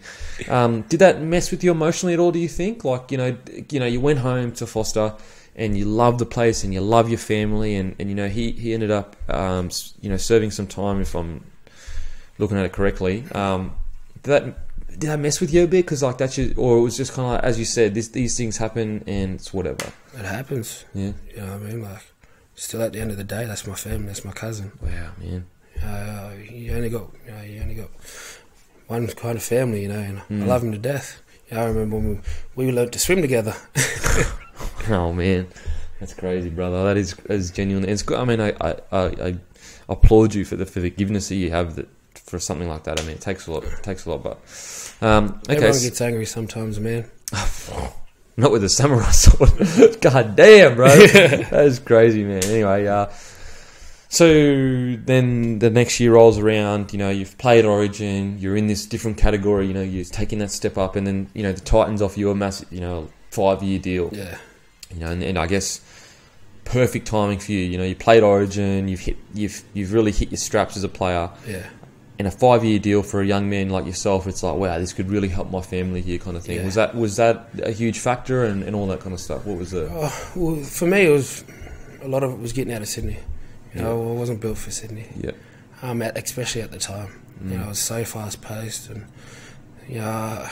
Did that mess with you emotionally at all, do you think? Like, you know, you went home to Foster and you love the place and you love your family and you know, he ended up, you know, serving some time, if I'm looking at it correctly. Did that mess with you a bit? Because like that's just, or it was just kind of like, as you said, these things happen and it's whatever. It happens. Yeah. You know what I mean? Like, still at the end of the day, that's my family. That's my cousin. Wow, man. You only got one kind of family, you know. And I love him to death. You know, I remember when we learned to swim together. Oh man, that's crazy, brother. That is genuine. It's good. I mean, I applaud you for the forgiveness that you have for something like that. I mean, it takes a lot. But okay. Everyone gets angry sometimes, man. Not with a samurai sword. God damn, bro. That is crazy, man. Anyway, so then the next year rolls around. You know, you've played Origin. You're in this different category. You know, you're taking that step up, and then you know the Titans offer you a massive, 5-year deal. Yeah. You know, and I guess perfect timing for you. You know, you played Origin. You've really hit your straps as a player. Yeah. And a 5-year deal for a young man like yourself, it's like, wow, this could really help my family here, kind of thing. Yeah. Was that a huge factor and all that kind of stuff? What was it? Well, for me, it was a lot of it was getting out of Sydney. You know, I wasn't built for Sydney. Yeah. Especially at the time. You know, I was so fast paced, and I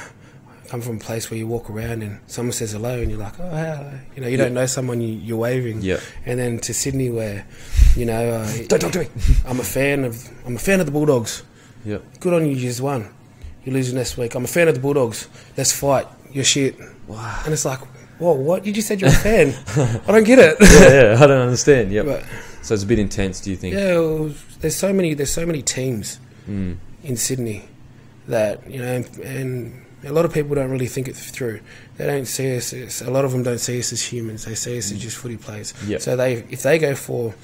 come from a place where you walk around and someone says hello and you're like, oh, hello. You know, you don't know someone, you're waving. Yeah. And then to Sydney, where don't talk to me. I'm a fan of the Bulldogs. Yep. Good on you, you just won. You're losing next week. I'm a fan of the Bulldogs. Let's fight. You're shit. Wow. And it's like, whoa, what? You just said you're a fan. I don't get it. Yeah, I don't understand. Yep. But, so it's a bit intense, do you think? Yeah, well, there's so many teams in Sydney that, and a lot of people don't really think it through. They don't see us a lot of them don't see us as humans. They see us as just footy players. Yep. So if they go for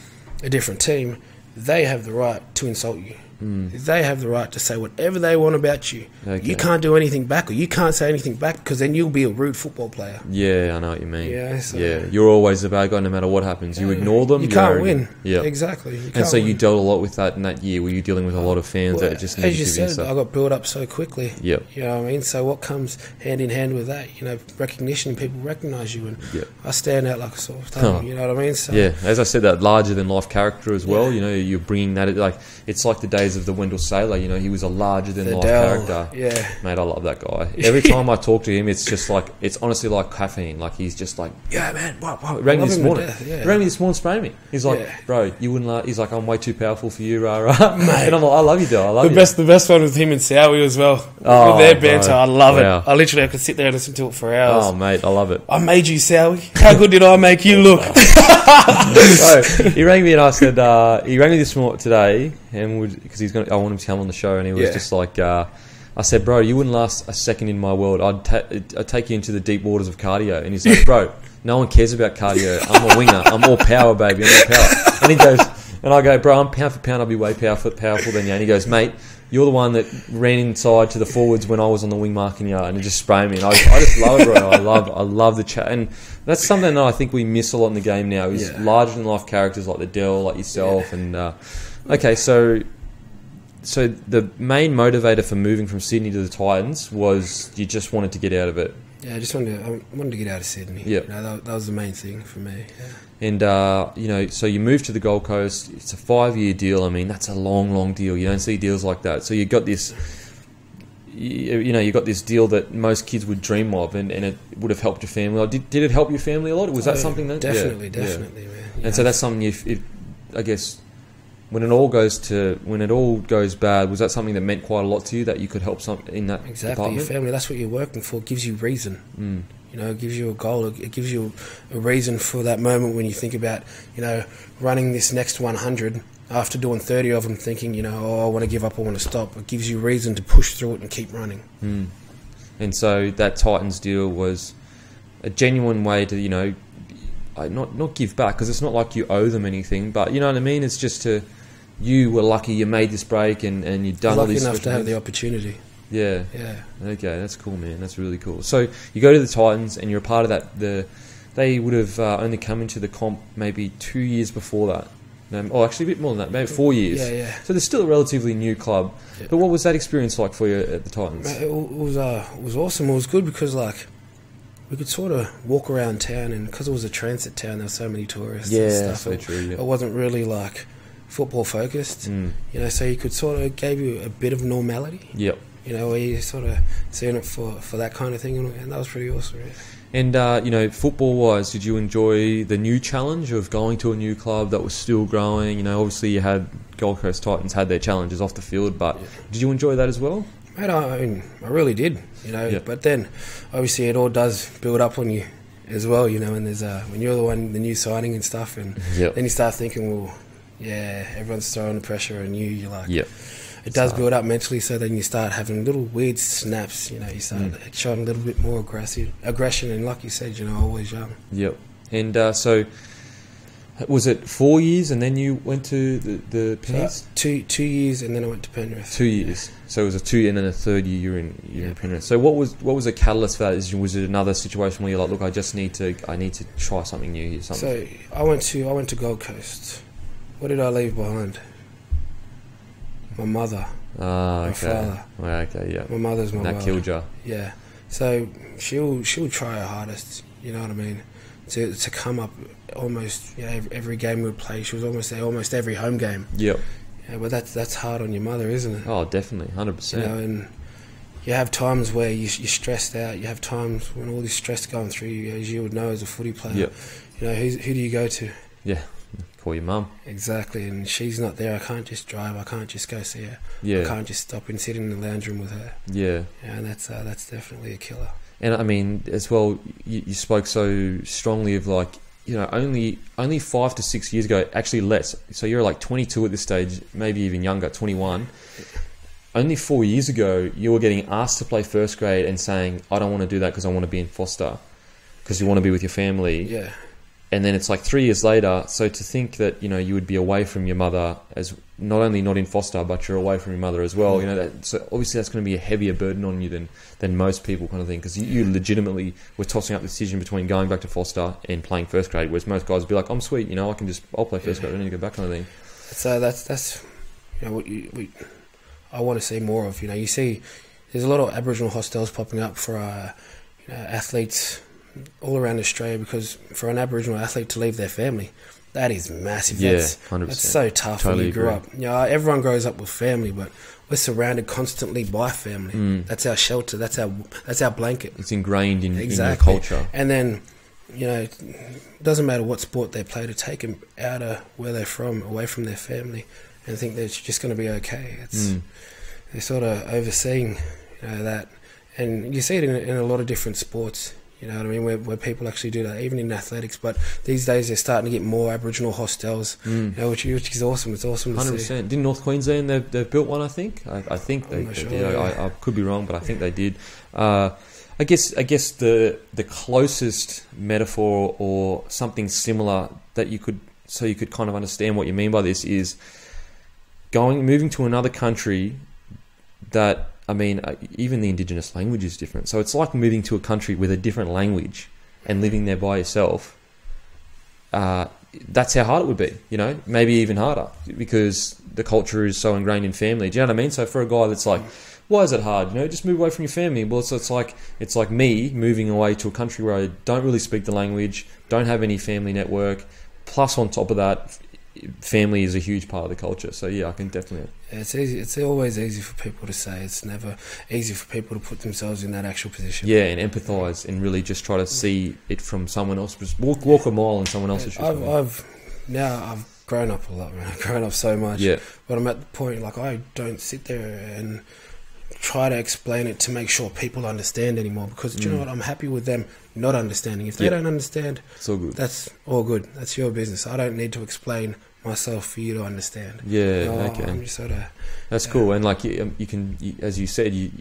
a different team, they have the right to insult you. They have the right to say whatever they want about you. Okay. You can't do anything back, or you can't say anything back, because then you'll be a rude football player. Yeah, I know what you mean. Yeah, so you're always the bad guy no matter what happens. You ignore them. You can't win. Yeah, exactly. And so you dealt a lot with that in that year. Were you dealing with a lot of fans that just as you said, I got built up so quickly. Yep. You know what I mean? So what comes hand in hand with that? Recognition, and people recognise you, and I stand out like a sore thumb. You know what I mean? So, as I said, that larger than life character as well. You know, you're bringing that it's like the days of the Wendell Sailor. You know, he was a larger than life character. Yeah, mate, I love that guy. Every time I talk to him, it's just like, it's honestly like caffeine. Like, he's just like, yeah, man, wow. He rang me this morning. He rang me this morning, spraying me. He's like, bro, you wouldn't. He's like, I'm way too powerful for you, rah rah. Mate, and I'm like, I love you, though. I love you. The best one was him and Sowie as well. Oh, with their banter, I love it. I could sit there and listen to it for hours. Oh, mate, I love it. I made you, Sowie. How good did I make you look? So he rang me and I said, he rang me this morning today, and because I want him to come on the show, and he was just like, I said, bro, you wouldn't last a second in my world. I'd take you into the deep waters of cardio. And he's like, bro, no one cares about cardio. I'm a winger. I'm all power, baby. I'm all power. And he goes, and I go, bro, I'm pound for pound. I'll be way powerful than you. And he goes, mate, you're the one that ran inside to the forwards when I was on the wing marking yard, and it just sprayed me. And I just love it, bro. I love the chat. And that's something that I think we miss a lot in the game now, is larger than life characters like the Dell, like yourself. And okay, so the main motivator for moving from Sydney to the Titans was you just wanted to get out of it. Yeah, I wanted to get out of Sydney. Yeah, that was the main thing for me. Yeah. And so you moved to the Gold Coast. It's a 5-year deal. I mean, that's a long deal. You don't see deals like that. So you got this. you know, you got this deal that most kids would dream of, and it would have helped your family. Or did it help your family a lot? Was that something that definitely, man. And so that's something I guess when it all goes bad, was that something that meant quite a lot to you, that you could help some in that department? Your family, that's what you're working for. It gives you reason. You know, it gives you a goal. It gives you a reason for that moment when you think about, you know, running this next 100 after doing 30 of them, thinking, you know, oh, I want to give up, I want to stop. It gives you reason to push through it and keep running. And so that Titans deal was a genuine way to, you know, not give back, because it's not like you owe them anything, but you know what I mean? It's just you were lucky you made this break and you've done all these... Lucky enough to have the opportunity. Yeah. Okay, that's cool, man. That's really cool. So you go to the Titans and you're a part of that. They would have only come into the comp maybe 2 years before that. Actually a bit more than that, maybe 4 years. Yeah. So they're still a relatively new club. Yeah. But what was that experience like for you at the Titans? It was awesome. It was good because, like, we could sort of walk around town, and because it was a transit town, there were so many tourists and stuff. So true, yeah. It wasn't really, like, football focused. You know, so you could sort of gave you a bit of normality. Yep. You know, where you sort of seeing it for that kind of thing, and that was pretty awesome. Yeah. And, you know, football-wise, did you enjoy the new challenge of going to a new club that was still growing? You know, obviously you had Gold Coast Titans had their challenges off the field, but did you enjoy that as well? Mate, I mean, I really did, you know, but then obviously it all does build up on you as well, you know, and there's when you're the new signing and stuff, and then you start thinking, well, yeah, everyone's throwing the pressure on you, you're like... It does build up mentally, so then you start having little weird snaps, you know, you start showing a little bit more aggression, and like you said, you know, always young. Yep. And so, was it 4 years and then you went to the Penrith? 2 years and then I went to Penrith. 2 years. Yeah. So it was a 2 and then a third year you're in Penrith. So what was a catalyst for that? Was it another situation where you're like, look, I need to try something new here? So I went to Gold Coast. What did I leave behind? My mother, my father. Well, okay, yeah. My mother's my world. That killed you. Yeah. So she'll try her hardest, you know what I mean, to come up almost, you know, every game we'd play. She was almost there, almost every home game. Yep. Yeah, but that's hard on your mother, isn't it? Oh, definitely, 100%. You know, and you have times where you're stressed out. You have times when all this stress going through you, as you would know as a footy player. Yep. You know, who do you go to? Yeah. Call your mum. Exactly, and she's not there. I can't just drive. I can't just go see her. Yeah. I can't just stop and sit in the lounge room with her. Yeah. And that's definitely a killer. And I mean, as well, you spoke so strongly of, like, you know, only 5 to 6 years ago, actually less. So you're like 22 at this stage, maybe even younger, 21. Only 4 years ago, you were getting asked to play first grade and saying, I don't want to do that because I want to be in foster, because you want to be with your family. Yeah. And then it's like 3 years later, so to think that, you know, you would be away from your mother, as not only not in foster, but you're away from your mother as well, you know, so obviously that's going to be a heavier burden on you than most people, kind of thing, because you legitimately were tossing up the decision between going back to foster and playing first grade, whereas most guys would be like, I'm sweet, you know, I'll play first grade, I don't need to go back, kind of thing. So that's you know, what I want to see more of. You know, you see there's a lot of Aboriginal hostels popping up for you know, athletes all around Australia, because for an Aboriginal athlete to leave their family, that is massive. Yeah, 100%. That's so tough when you grow up. You know, everyone grows up with family, but we're surrounded constantly by family. That's our shelter. That's our blanket. It's ingrained in your culture. And then, you know, it doesn't matter what sport they play, to take them out of where they're from, away from their family, and think they're just going to be okay. They're sort of overseeing, you know, that, and you see it in a lot of different sports. You know what I mean? Where people actually do that, even in athletics. But these days they're starting to get more Aboriginal hostels, you know, which is awesome. It's awesome to 100%. See. Didn't North Queensland, they've built one, I think? I think they sure, did. yeah. I could be wrong, but I think they did. I guess the closest metaphor or something similar that you could kind of understand what you mean by this is moving to another country that, I mean, even the indigenous language is different. So it's like moving to a country with a different language and living there by yourself. That's how hard it would be, you know, maybe even harder, because the culture is so ingrained in family. Do you know what I mean? So for a guy that's like, why is it hard? You know, just move away from your family. Well, it's like me moving away to a country where I don't really speak the language, don't have any family network. Plus, on top of that, family is a huge part of the culture. So yeah, I can definitely. Yeah, it's easy. It's always easy for people to say. It's never easy for people to put themselves in that actual position. Yeah, and empathise and really just try to see it from someone else. Just walk a mile in someone else's shoes. I've grown up a lot, man. I've grown up so much. Yeah. But I'm at the point, like, I don't sit there and try to explain it to make sure people understand anymore, because you know what, I'm happy with them not understanding. If they don't understand, it's all good. That's all good. That's your business. I don't need to explain myself for you to understand. Okay. I'm just sort of, that's cool. And like you can, as you said,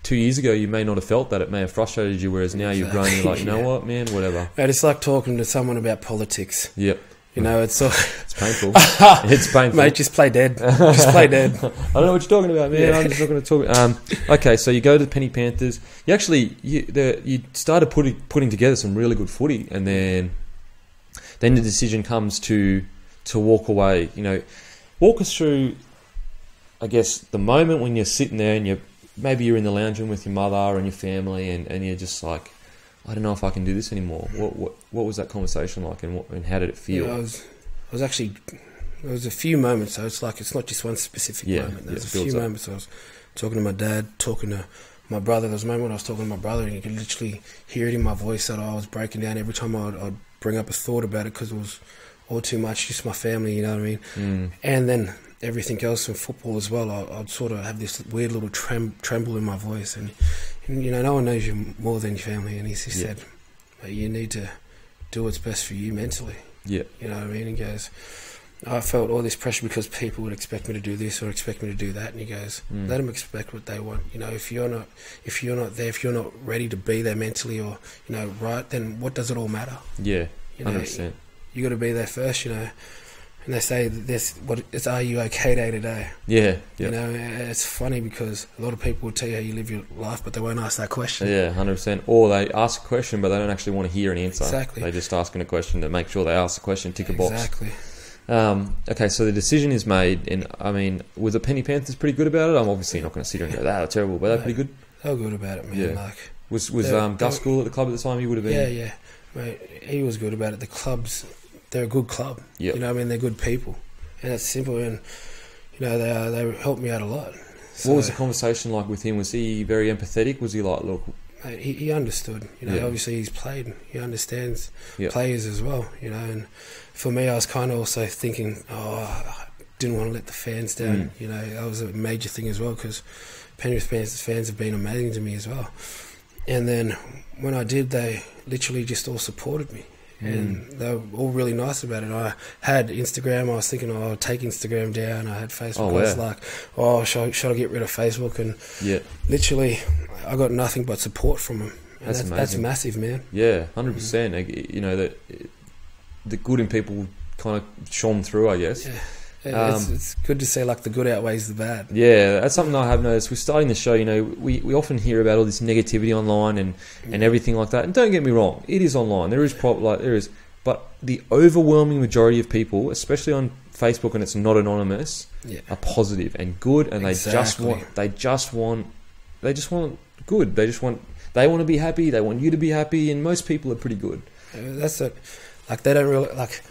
2 years ago you may not have felt that. It may have frustrated you, whereas now you've grown. You're like, you know what, man, whatever. And it's like talking to someone about politics. Yep. You know, it's painful. It's painful. Mate, just play dead. Just play dead. I don't know what you're talking about, man. I'm just not going to talk. Okay, so you go to the Penny Panthers. You actually you started putting together some really good footy, and then the decision comes to walk away. You know, walk us through, I guess, the moment when you're sitting there and maybe you're in the lounge room with your mother and your family, and you're just like, I don't know if I can do this anymore. What was that conversation like, and how did it feel? Yeah, I was actually, there was a few moments, so it's like, it's not just one specific moment. There was a few moments I was talking to my dad, talking to my brother. There was a moment when I was talking to my brother, and you could literally hear it in my voice that I was breaking down every time I'd bring up a thought about it, because it was all too much, just my family, you know what I mean? And then everything else in football as well, I'd sort of have this weird little tremble in my voice, and you know, no one knows you more than your family, and he just said, mate, you need to do what's best for you mentally. You know what I mean? He goes, I felt all this pressure because people would expect me to do this or expect me to do that, and he goes, let them expect what they want. You know, if you're not there, if you're not ready to be there mentally, or you know, right, then what does it all matter? Yeah, 100%. You know, you got to be there first, you know. And they say it's are you okay day to day? Yeah. You know, it's funny because a lot of people will tell you how you live your life, but they won't ask that question. Yeah, 100%. Or they ask a question, but they don't actually want to hear an answer. Exactly. They're just asking a question to make sure they ask the question, tick a box. Exactly. Okay, so the decision is made, and I mean, was the Penny Panthers pretty good about it? I'm obviously not going to sit here and go, that's terrible, but they're pretty good. They were good about it, man. Yeah. Like, was Gus cool at the club at the time? He would have been. Yeah. Mate, he was good about it. The clubs, they're a good club. You know what I mean? They're good people. And it's simple, and you know, they helped me out a lot. So, what was the conversation like with him? Was he very empathetic? Was he like, look, mate, he understood, you know, obviously he's played, he understands players as well, you know, and for me I was kind of also thinking, I didn't want to let the fans down, you know, that was a major thing as well, because Penrith fans have been amazing to me as well. And then when I did, they literally just all supported me. And they were all really nice about it. I had Instagram. I was thinking, I'll take Instagram down. I had Facebook. I was like, should I get rid of Facebook? And literally, I got nothing but support from them. And that's massive, man. Yeah, 100%. You know, the good in people kind of shone through, I guess. Yeah. It's good to say, like, the good outweighs the bad. Yeah, that's something I have noticed. We're starting the show, you know, we often hear about all this negativity online and everything like that. And don't get me wrong, it is online. There is but the overwhelming majority of people, especially on Facebook, and it's not anonymous, are positive and good, and they just want good. They want to be happy. They want you to be happy, and most people are pretty good. That's it. Like, they don't really like.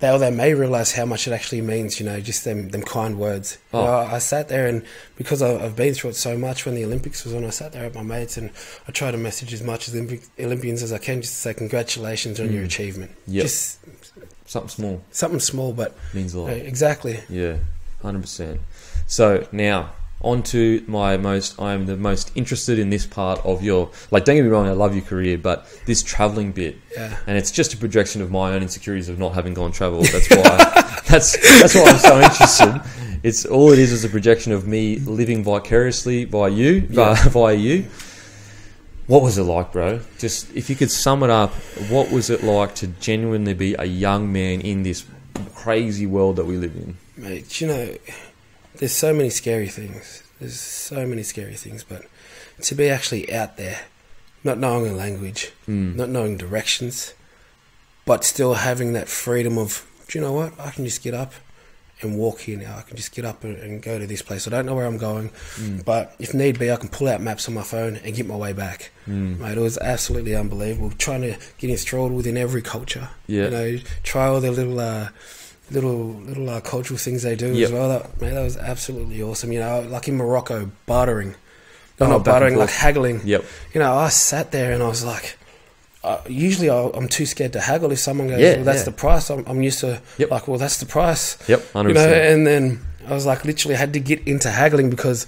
They may realise how much it actually means, you know, just them kind words. You know, I sat there, and because I've been through it so much when the Olympics was on, I sat there with my mates and I tried to message as much as Olympians as I can, just to say congratulations on your achievement. Just something small, but means a lot. Exactly. Yeah, 100%. So now, on to I'm the most interested in this part of your, like, don't get me wrong, I love your career, but this travelling bit, and it's just a projection of my own insecurities of not having gone travel. That's why that's why I'm so interested. It's all it is a projection of me living vicariously via you. What was it like, bro? Just, if you could sum it up, what was it like to genuinely be a young man in this crazy world that we live in? Mate, you know, there's so many scary things. But to be actually out there, not knowing a language, not knowing directions, but still having that freedom of, do you know what? I can just get up and walk here now. I can just get up and go to this place. I don't know where I'm going, but if need be, I can pull out maps on my phone and get my way back. Mate, it was absolutely unbelievable. Trying to get enthralled within every culture. You know, try all their little little cultural things they do as well. That was absolutely awesome. You know, like in Morocco, bartering. Not bartering, like haggling. Yep. You know, I sat there and I was like, usually I'm too scared to haggle. If someone goes, well, that's the price, I'm used to, like, well, that's the price. Yep, 100%. You know, and then I was like, literally had to get into haggling because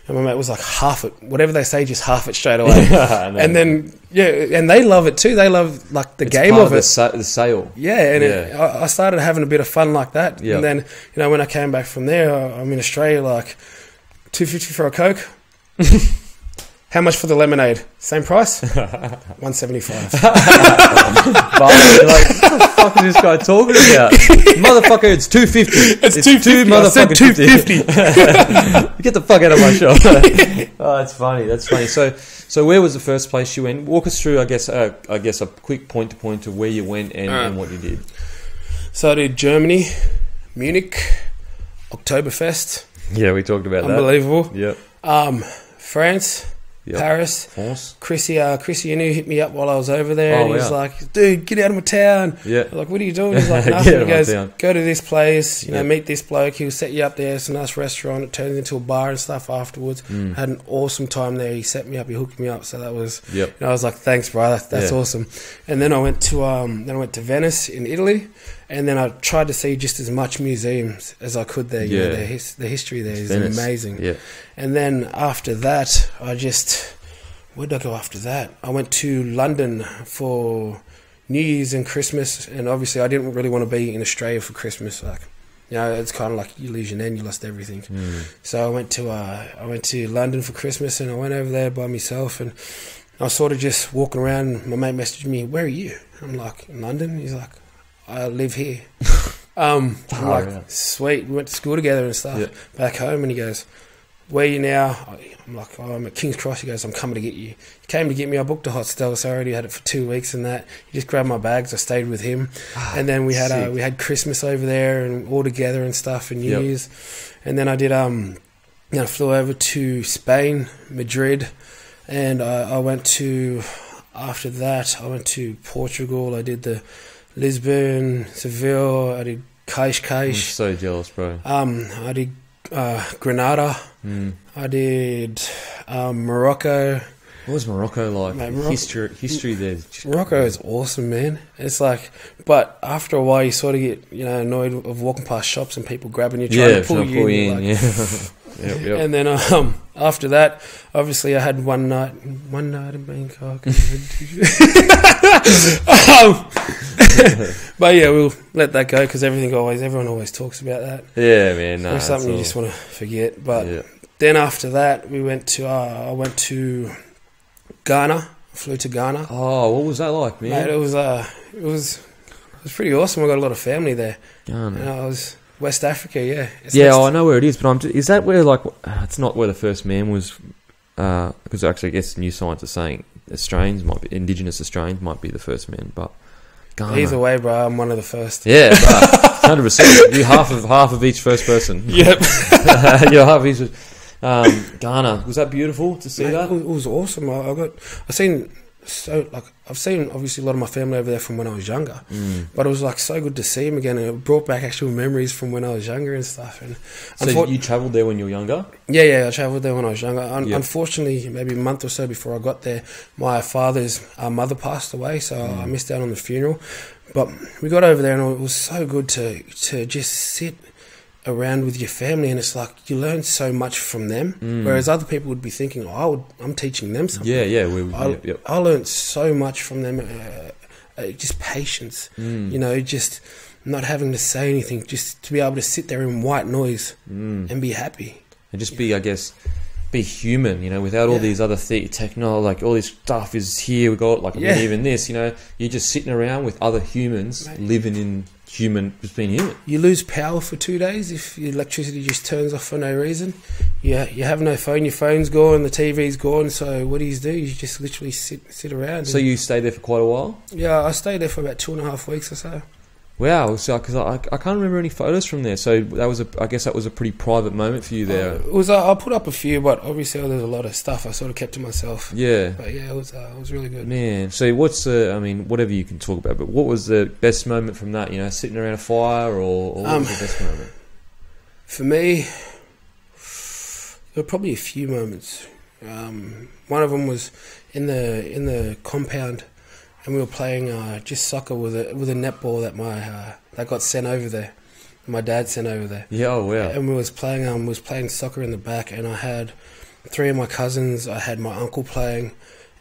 my mate was like, half it. Whatever they say, just half it straight away. And then, and they love it too. They love, like, the game of it. The sale. Yeah, and I started having a bit of fun like that. Yep. And then, you know, when I came back from there, I'm in Australia, like, $2.50 for a Coke. How much for the lemonade? Same price? $1.75. But you're like, what the fuck is this guy talking about? Motherfucker, it's $2.50. It's $2.50. Get the fuck out of my shop. Oh, that's funny. That's funny. So where was the first place you went? Walk us through, I guess a quick point to point of where you went and what you did. So I did Germany, Munich, Oktoberfest. Yeah, we talked about Unbelievable. that. Unbelievable. Yep. France. Yep. Paris. Chrissy hit me up while I was over there, and he was like, "Dude, get out of my town." Yeah. I was like, "What are you doing?" He's like, "Nothing." He goes, "Go to this place, you know, meet this bloke. He'll set you up there. It's a nice restaurant. It turns into a bar and stuff afterwards." Had an awesome time there. He set me up. He hooked me up. So that was. You know, I was like, "Thanks, bro. That's awesome." And then I went to Venice in Italy. And then I tried to see just as much museums as I could there. You know, the history there is amazing. Yeah. And then after that, where did I go after that? I went to London for New Year's and Christmas. And obviously I didn't really want to be in Australia for Christmas. Like, you know, it's kind of like you lose your nan, you lost everything. So I went to London for Christmas, and I went over there by myself, and I was sort of just walking around. And my mate messaged me, "Where are you?" I'm like, "In London." He's like, "I live here." I'm like, sweet. We went to school together and stuff back home, and he goes, "Where are you now?" I'm like, "Oh, I'm at King's Cross." He goes, "I'm coming to get you." He came to get me. I booked a hostel, so I already had it for 2 weeks and that. He just grabbed my bags. I stayed with him. And then we had Christmas over there and all together and stuff, and New Year's. And then I did, I flew over to Spain, Madrid, and after that, I went to Portugal. I did the Lisbon, Seville. I did Cascais. I'm so jealous, bro. I did Granada. I did Morocco. What was Morocco like? Mate, history there. Morocco is awesome, man. It's like, but after a while, you sort of get annoyed of walking past shops and people grabbing you, trying to pull you in. Yep. And then after that, obviously, I had one night in Bangkok. But yeah, we'll let that go because everyone always talks about that. Yeah, man. It's something you just want to forget. But then after that, I went to Ghana. I flew to Ghana. Oh, what was that like, man? Mate, it was pretty awesome. I got a lot of family there. Ghana. I was West Africa, yeah. I know where it is, but is that where, like, it's not where the first man was, because actually I guess new science is saying Indigenous Australians might be the first man, but Ghana. Either way, bro, I'm one of the first. Yeah, bro, 100%. You're half of each first person. Yep. You're half of each. Ghana, was that beautiful to see? That it was awesome. I've seen obviously a lot of my family over there from when I was younger, but it was like so good to see them again, and it brought back actual memories from when I was younger and stuff. And so you travelled there when you were younger? Yeah, I travelled there when I was younger. Unfortunately, maybe a month or so before I got there, my father's mother passed away, so I missed out on the funeral. But we got over there, and it was so good to just sit around with your family, and it's like you learn so much from them, whereas other people would be thinking, I'm teaching them something. I learned so much from them, just patience, just not having to say anything, just to be able to sit there in white noise and be happy and just be human, without all these other technology, like all this stuff is here. We got even this, you're just sitting around with other humans, living in just being human. You lose power for 2 days if your electricity just turns off for no reason. You have no phone. Your phone's gone. The TV's gone. So what do? You just literally sit around. So you stayed there for quite a while? Yeah, I stayed there for about 2.5 weeks or so. Wow, so because I can't remember any photos from there. So I guess that was a pretty private moment for you there. It was. I put up a few, but obviously there's a lot of stuff I sort of kept to myself. Yeah. But yeah, it was really good. Man, so what's whatever you can talk about, but what was the best moment from that? You know, sitting around a fire, or what was the best moment? For me, there were probably a few moments. One of them was in the compound. And we were playing just soccer with a netball that got sent over there. My dad sent over there. Yeah, oh wow. And we was playing soccer in the back, and I had 3 of my cousins. I had my uncle playing,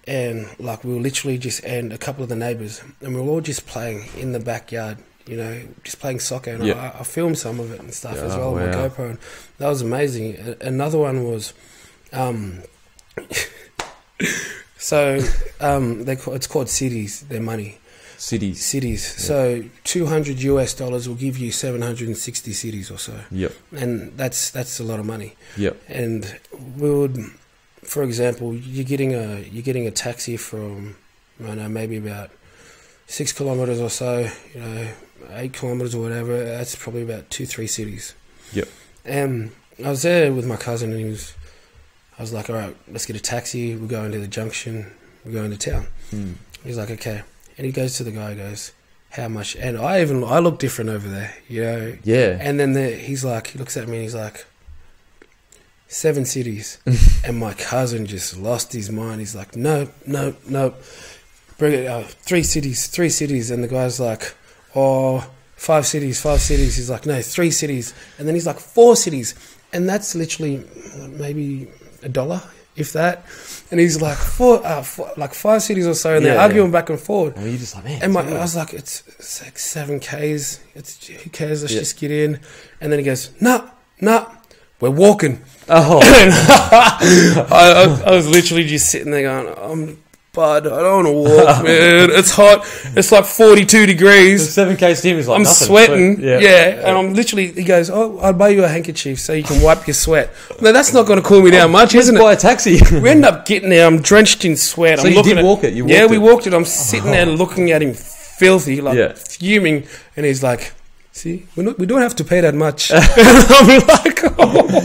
and like we were literally and a couple of the neighbours, and we were all just playing in the backyard. You know, just playing soccer, and I filmed some of it and stuff as well on my GoPro. And that was amazing. Another one was. So it's called cities. Their money. Cities. Yeah. So $200 will give you 760 cities or so. Yep. And that's a lot of money. Yep. And we would, for example, you're getting a taxi from, I don't know, maybe about 6 kilometers or so. 8 kilometers or whatever. That's probably about 2-3 cities. Yep. And I was there with my cousin, and I was like, all right, let's get a taxi. We're going to the junction. We're going to town. He's like, okay. And he goes to the guy, goes, how much? And I look different over there, you know? Yeah. And then he looks at me and he's like, 7 cities. And my cousin just lost his mind. He's like, no. Bring it, 3 cities. And the guy's like, 5 cities. He's like, no, 3 cities. And then he's like, 4 cities. And that's literally maybe $1, if that. And he's like, 5 cities or so, and they're arguing back and forth. And you're just like, man. And I was like, it's like 7 Ks. Who cares? Let's just get in. And then he goes, no, we're walking. Oh. I was literally just sitting there going, Bud, I don't want to walk, man. It's hot. It's like 42 degrees. The 7K steam is like I'm nothing. sweating. Yeah. And I'm literally, he goes, I'll buy you a handkerchief so you can wipe your sweat. No, that's not going to cool me down much, isn't it? Buy a taxi. We end up getting there. I'm drenched in sweat. So you did walk it? We walked it. I'm sitting there looking at him filthy, fuming. And he's like, see, we don't have to pay that much. I'm like,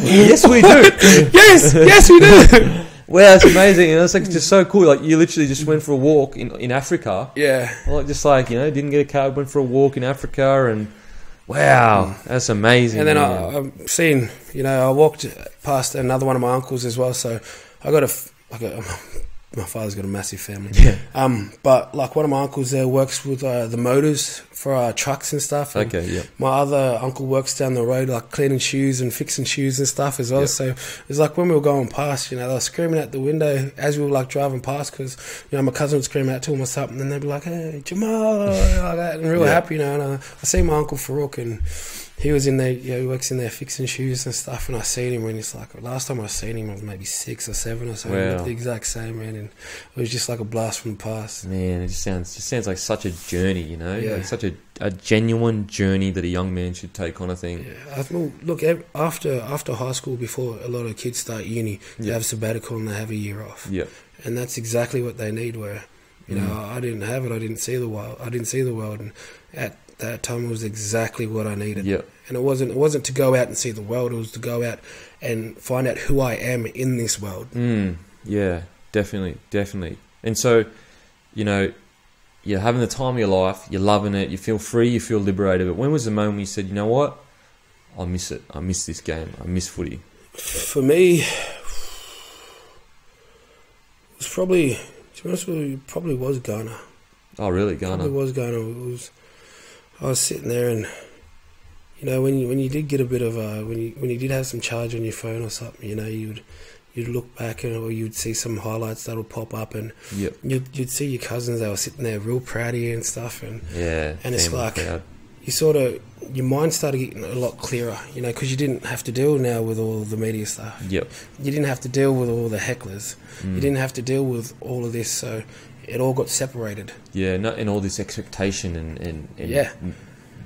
yes, we do. yes, we do. Wow, it's amazing. It's like just so cool. Like you literally just went for a walk in Africa. Yeah. Didn't get a car, went for a walk in Africa, and wow, that's amazing. And then I've seen, I walked past another one of my uncles as well. So I got my father's got a massive family. Yeah. But like one of my uncles there works with the motors for our trucks and stuff. And okay, yeah. My other uncle works down the road, like cleaning shoes and fixing shoes and stuff as well. Yep. So it's like when we were going past, they were screaming out the window as we were like driving past because, my cousin would scream out to him or something, and they'd be like, hey, Jamal, like that, and real happy, And I see my uncle Farouk, and he was in there, he works in there fixing shoes and stuff, and I seen him when he's like, last time I seen him I was maybe 6 or 7 or so. Wow. He looked the exact same, man, and it was just like a blast from the past. Man, it just sounds like such a journey, like such a genuine journey that a young man should take on, I think. Yeah, look, after high school, before a lot of kids start uni, they have sabbatical and they have a year off. Yeah. And that's exactly what they need, where, I didn't have it, I didn't see the world, and at that time it was exactly what I needed. Yeah. And it wasn't to go out and see the world, it was to go out and find out who I am in this world. Yeah, definitely. And so, you're having the time of your life, you're loving it, you feel free, you feel liberated. But when was the moment you said, you know what? I miss it. I miss this game. I miss footy. For me, it was probably, to be honest with you, probably was Ghana. Oh, really? Ghana? Probably was Ghana. I was sitting there and, when you did get a bit of when you did have some charge on your phone or something, you'd look back or you'd see some highlights that'll pop up, and you'd see your cousins, they were sitting there real proud of you and stuff, and it's like proud. Your mind started getting a lot clearer, because you didn't have to deal now with all the media stuff. Yep. You didn't have to deal with all the hecklers. You didn't have to deal with all of this, so it all got separated. Yeah, and all this expectation and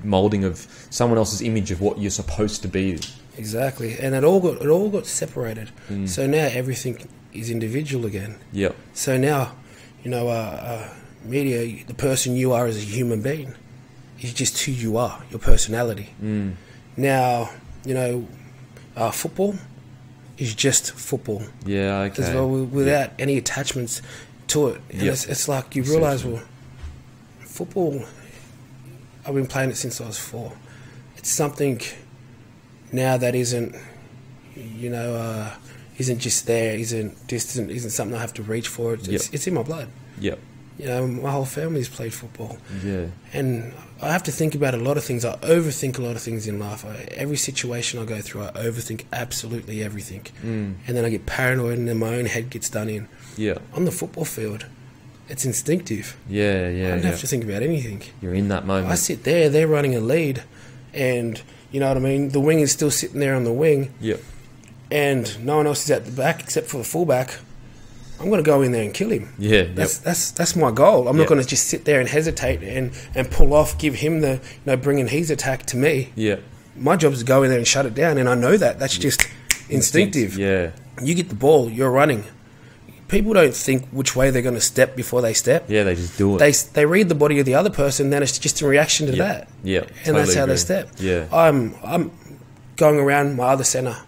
molding of someone else's image of what you're supposed to be. Exactly, and it all got separated. So now everything is individual again. Yep. So now, media, the person you are as a human being. is just who you are, your personality. Now, football is just football. Yeah, okay. As well, without any attachments to it. And it's like you realise, well, football, I've been playing it since I was 4. It's something now that isn't just there, isn't distant, isn't something I have to reach for. It's in my blood. Yep. My whole family's played football. Yeah. And I have to think about a lot of things. I overthink a lot of things in life. Every situation I go through, I overthink absolutely everything. And then I get paranoid and then my own head gets done in. Yeah. On the football field, it's instinctive. Yeah. I don't have to think about anything. You're in that moment. I sit there, they're running a lead, and you know what I mean? The wing is still sitting there on the wing. Yep. And no one else is at the back except for the fullback. I'm going to go in there and kill him. Yeah, that's my goal. I'm not going to just sit there and hesitate and pull off, give him the bringing his attack to me. Yeah, my job is to go in there and shut it down, and I know that. That's just instinctive. Yeah, you get the ball, you're running. People don't think which way they're going to step before they step. Yeah, they just do it. They read the body of the other person, then it's just a reaction to that. Yeah, and totally that's how agree. they step. Yeah, I'm going around my other centre.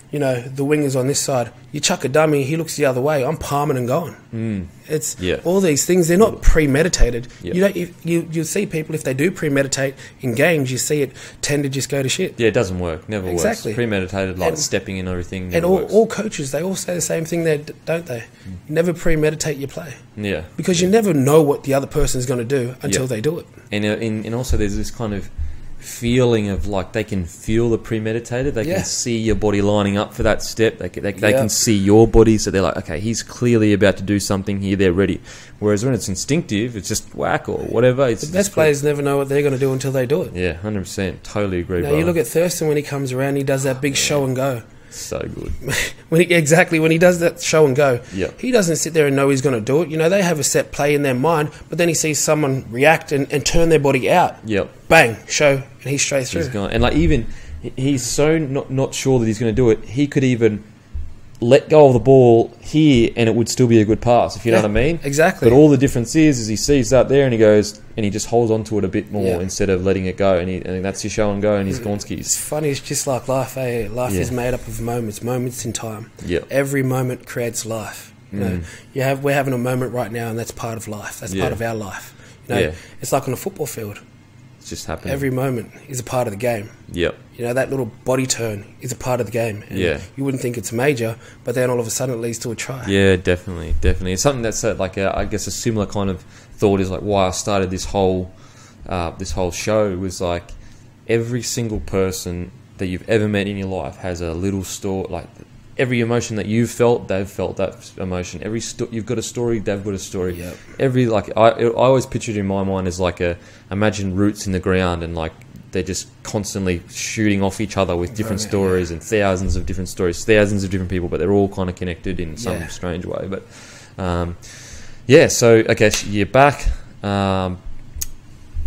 The wingers on this side. You chuck a dummy, he looks the other way. I'm palming and going. It's all these things. They're not premeditated. Yep. You see people, if they do premeditate in games, you see it tend to just go to shit. Yeah, it doesn't work. Never exactly. works. Premeditated, like stepping in everything. And all coaches, they all say the same thing there, don't they? Never premeditate your play. Yeah. Because you never know what the other person is going to do until they do it. And also there's this kind of feeling of like they can feel the premeditated. They can see your body lining up for that step. They can see your body, so they're like, okay, he's clearly about to do something here. They're ready. Whereas when it's instinctive, it's just whack or whatever. The best players never know what they're going to do until they do it. Yeah, 100%. Totally agree. Now you look at Thurston when he comes around, he does that big show and go. So good. when he does that show and go, he doesn't sit there and know he's going to do it. They have a set play in their mind, but then he sees someone react and turn their body out. Yep. Bang, show, and he's straight through. He's gone. And like even he's so not sure that he's going to do it. He could even let go of the ball here, and it would still be a good pass. If you know what I mean. Exactly. But all the difference is he sees that there, and he goes and he just holds on to it a bit more instead of letting it go. And that's his show and go, and his Gonskis. It's funny. It's just like life. Life is made up of moments in time. Yeah. Every moment creates life. We're having a moment right now, and that's part of life. That's part of our life. It's like on a football field. It's just happening. Every moment is a part of the game. Yep. That little body turn is a part of the game. And you wouldn't think it's major, but then all of a sudden it leads to a try. Yeah, definitely. It's something that's I guess a similar kind of thought is like why I started this whole show was like every single person that you've ever met in your life has a little story. Like every emotion that you've felt, they've felt that emotion. You've got a story, they've got a story. Yep. I always pictured in my mind as like imagine roots in the ground, and like they're just constantly shooting off each other with different stories and thousands of different stories, thousands of different people, but they're all kind of connected in some strange way. But so I guess you're back.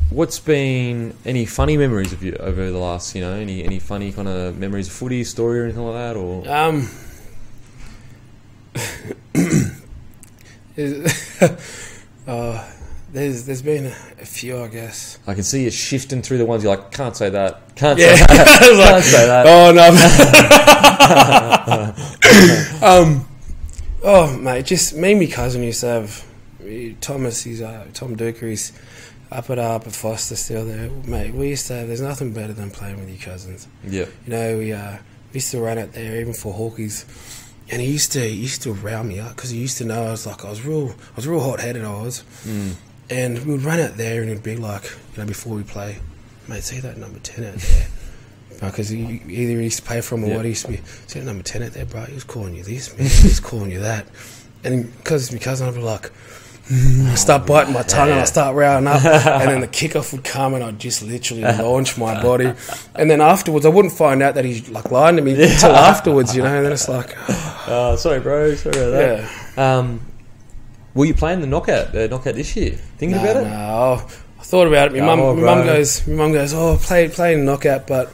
What's been any funny memories of you over the last, any funny kind of memories of footy, story, or anything like that, or? There's been a few, I guess. I can see you shifting through the ones you're like, can't say that, can't say that, can't say that. Oh no. Oh mate, just me and my cousin used to have Thomas. He's Tom Duker. He's up at Foster still there, mate. We used to have. There's nothing better than playing with your cousins. Yeah. We used to run out there even for Hawkies, and he used to round me up because he used to know I was real hot headed. And we would run out there and he'd be like, before we play, mate, see that number 10 out there? Because he either used to play from or what, he used to be, see that number 10 out there, bro? He was calling you this, man. He was calling you that. And because it's my cousin, I'd be like, I start biting my tongue and I start rounding up, and then the kickoff would come and I'd just literally launch my body. And then afterwards, I wouldn't find out that he's like lying to me until afterwards, and then it's like, sorry, bro, sorry about that. Yeah. Were you playing the knockout this year? Thinking about it? No, I thought about it. My mum goes, play in knockout, but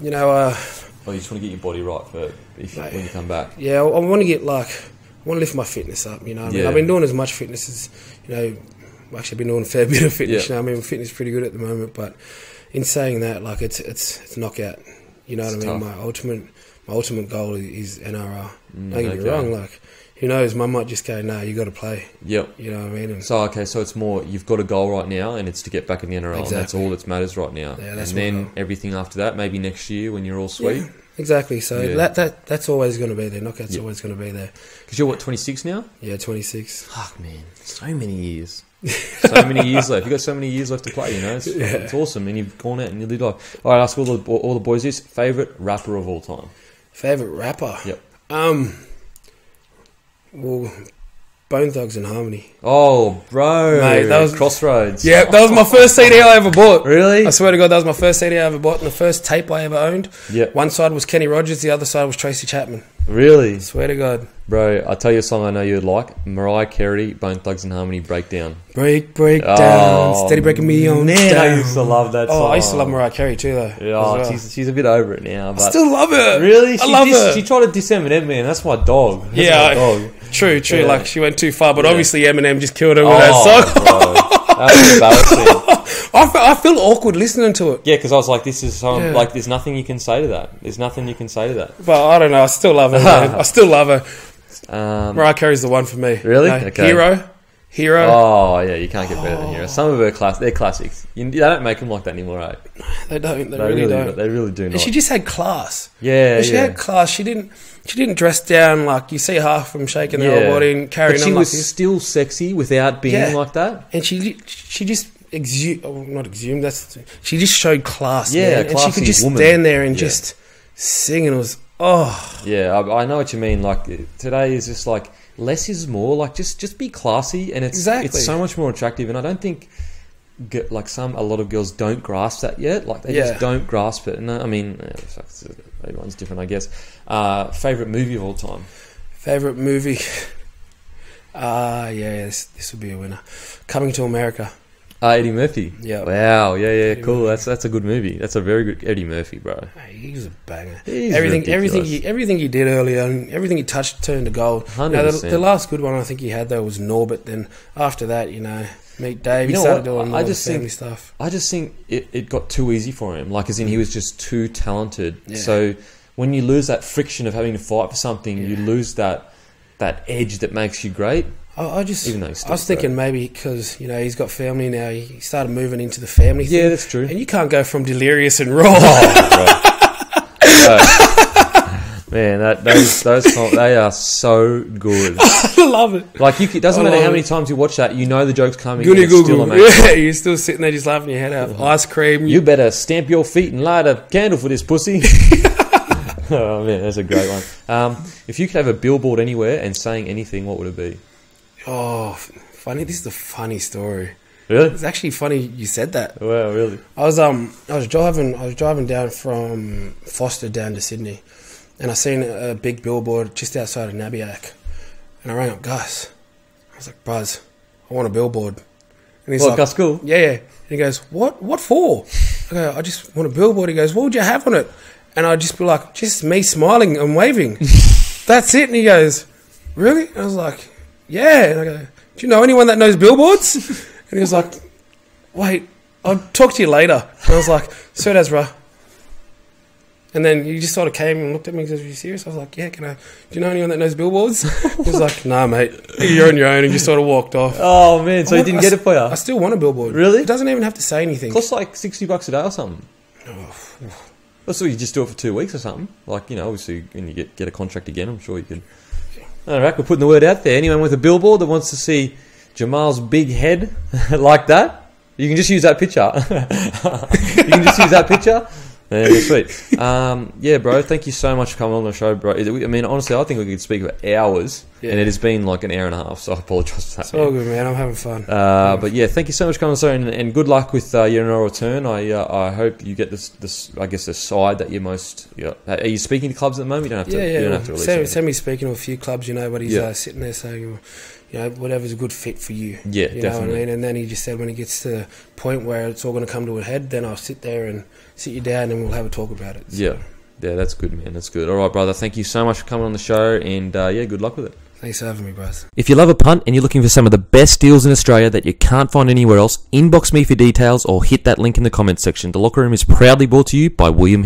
you just want to get your body right for when you come back. Yeah, I want to lift my fitness up. I mean, I've been doing as much fitness as actually been doing a fair bit of fitness. You know, I mean, fitness is pretty good at the moment, but in saying that, like it's knockout. You know what I mean? Tough. My ultimate goal is NRL. Don't get me wrong, like, who knows, Mum might just go, you got to play. Yep. You know what I mean? And so it's more, you've got a goal right now, and it's to get back in the NRL, and that's all that matters right now. Yeah, and then everything after that, maybe next year when you're all sweet. Yeah, exactly. So that's always going to be there. Knockout's always going to be there. Because you're, 26 now? Yeah, 26. Fuck, man. So many years. So many years left. You've got so many years left to play, you know? It's awesome, and you've gone out and you lived life. All right, ask all the boys this. Favourite rapper of all time? Favourite rapper? Yep. Well, Bone Thugs and Harmony. Oh, bro. Mate, that was Crossroads. Yeah, that was my first CD I ever bought. Really? I swear to God, that was my first CD I ever bought and the first tape I ever owned. Yep. One side was Kenny Rogers, the other side was Tracy Chapman. Really? I swear to God. Bro, I'll tell you a song I know you'd like. Mariah Carey, Bone Thugs and Harmony, Breakdown. Break down, steady breaking me on man, down. I used to love that song. Oh, I used to love Mariah Carey too, though. Yeah, she's a bit over it now. But I still love her. Really? I love her. She tried to diss Eminem, man. That's my dog. That's my dog. True. Yeah. Like, she went too far, but obviously Eminem just killed her with that song. Bro. That was embarrassing. I feel awkward listening to it. Yeah, because I was like, this is song, like, there's nothing you can say to that. But I don't know. I still love her, man. I still love her. Mariah Carey's the one for me. Really? No, Okay. Hero. Oh, yeah, you can't get better than Hero. Some of her they're classics. They don't make them like that anymore, right? They don't. They really don't. They really do not. And she just had class. Yeah, she had class. She didn't dress down like you see half of them shaking their whole body and carrying on. But she like was this. still sexy without being like that. And she just exhumed. She just showed class. Yeah, man. And she could just stand there and just sing, and it was Yeah, I know what you mean. Like, today is just like less is more. Like, just be classy, and it's so much more attractive. And I don't think a lot of girls don't grasp that yet. Like, they just don't grasp it. And I mean, everyone's different, I guess. Favorite movie of all time? Favorite movie? This would be a winner. Coming to America. Eddie Murphy. Yeah. Wow. Yeah. Cool. That's a good movie. That's a very good Eddie Murphy, bro. Hey, he's a banger. He's everything he did earlier, and everything he touched turned to gold. 100%. Now, the last good one I think he had though was Norbit. Then after that, Meet Dave. He started doing more family stuff. I just think it got too easy for him. Like, as in, he was just too talented. Yeah. So when you lose that friction of having to fight for something, you lose that edge that makes you great. I was thinking maybe because he's got family now. He started moving into the family thing. Yeah, that's true. And you can't go from Delirious and Raw. Man, those songs, they are so good. I love it. Like, it doesn't matter how many times you watch that, you know the joke's coming. Goody it's still amazing. Yeah, you're still sitting there just laughing your head out. Ice cream. You better stamp your feet and light a candle for this pussy. Oh man, that's a great one. If you could have a billboard anywhere and saying anything, what would it be? Oh, funny. This is a funny story. Really? It's actually funny you said that. Wow, really? I was driving down from Foster down to Sydney, and I seen a big billboard just outside of Nabiac, and I rang up Gus. I was like, "Buzz, I want a billboard." And he's like, Gus Cool? Yeah. And he goes, "What for?" I go, "I just want a billboard." He goes, "What would you have on it?" And I'd just be like, "Just me smiling and waving." That's it. And he goes, "Really?" And I was like, "Yeah." And I go, "Do you know anyone that knows billboards?" And he was like, "Wait, I'll talk to you later." And I was like, "Sweet as, bro." And then he just sort of came and looked at me and said, "Are you serious?" I was like, "Yeah, do you know anyone that knows billboards?" He was like, "Nah, mate, you're on your own," and just sort of walked off. Oh, man, so he didn't get it for you? I still want a billboard. Really? It doesn't even have to say anything. It costs like $60 a day or something. So you just do it for 2 weeks or something. Like, obviously when you get a contract again, I'm sure you could. All right, we're putting the word out there. Anyone with a billboard that wants to see Jamal's big head like that, you can just use that picture. Yeah, sweet. Yeah, bro, thank you so much for coming on the show, bro. I mean, honestly, I think we could speak for hours, and it has been like an hour and a half, so I apologise for that. It's all good, man. I'm having fun. But yeah, thank you so much for coming on the show, and good luck with your NRL return. I hope you get this, I guess, the side that you're most... Are you speaking to clubs at the moment? You don't have to, you don't have to release Sammy's speaking to a few clubs, but he's sitting there saying... whatever's a good fit for you. Yeah, you definitely. Know what I mean? And then he just said when he gets to the point where it's all going to come to a head, then I'll sit there and sit you down and we'll have a talk about it. So. Yeah, that's good, man. That's good. All right, brother. Thank you so much for coming on the show, and good luck with it. Thanks for having me, bros. If you love a punt and you're looking for some of the best deals in Australia that you can't find anywhere else, inbox me for details or hit that link in the comments section. The Locker Room is proudly brought to you by William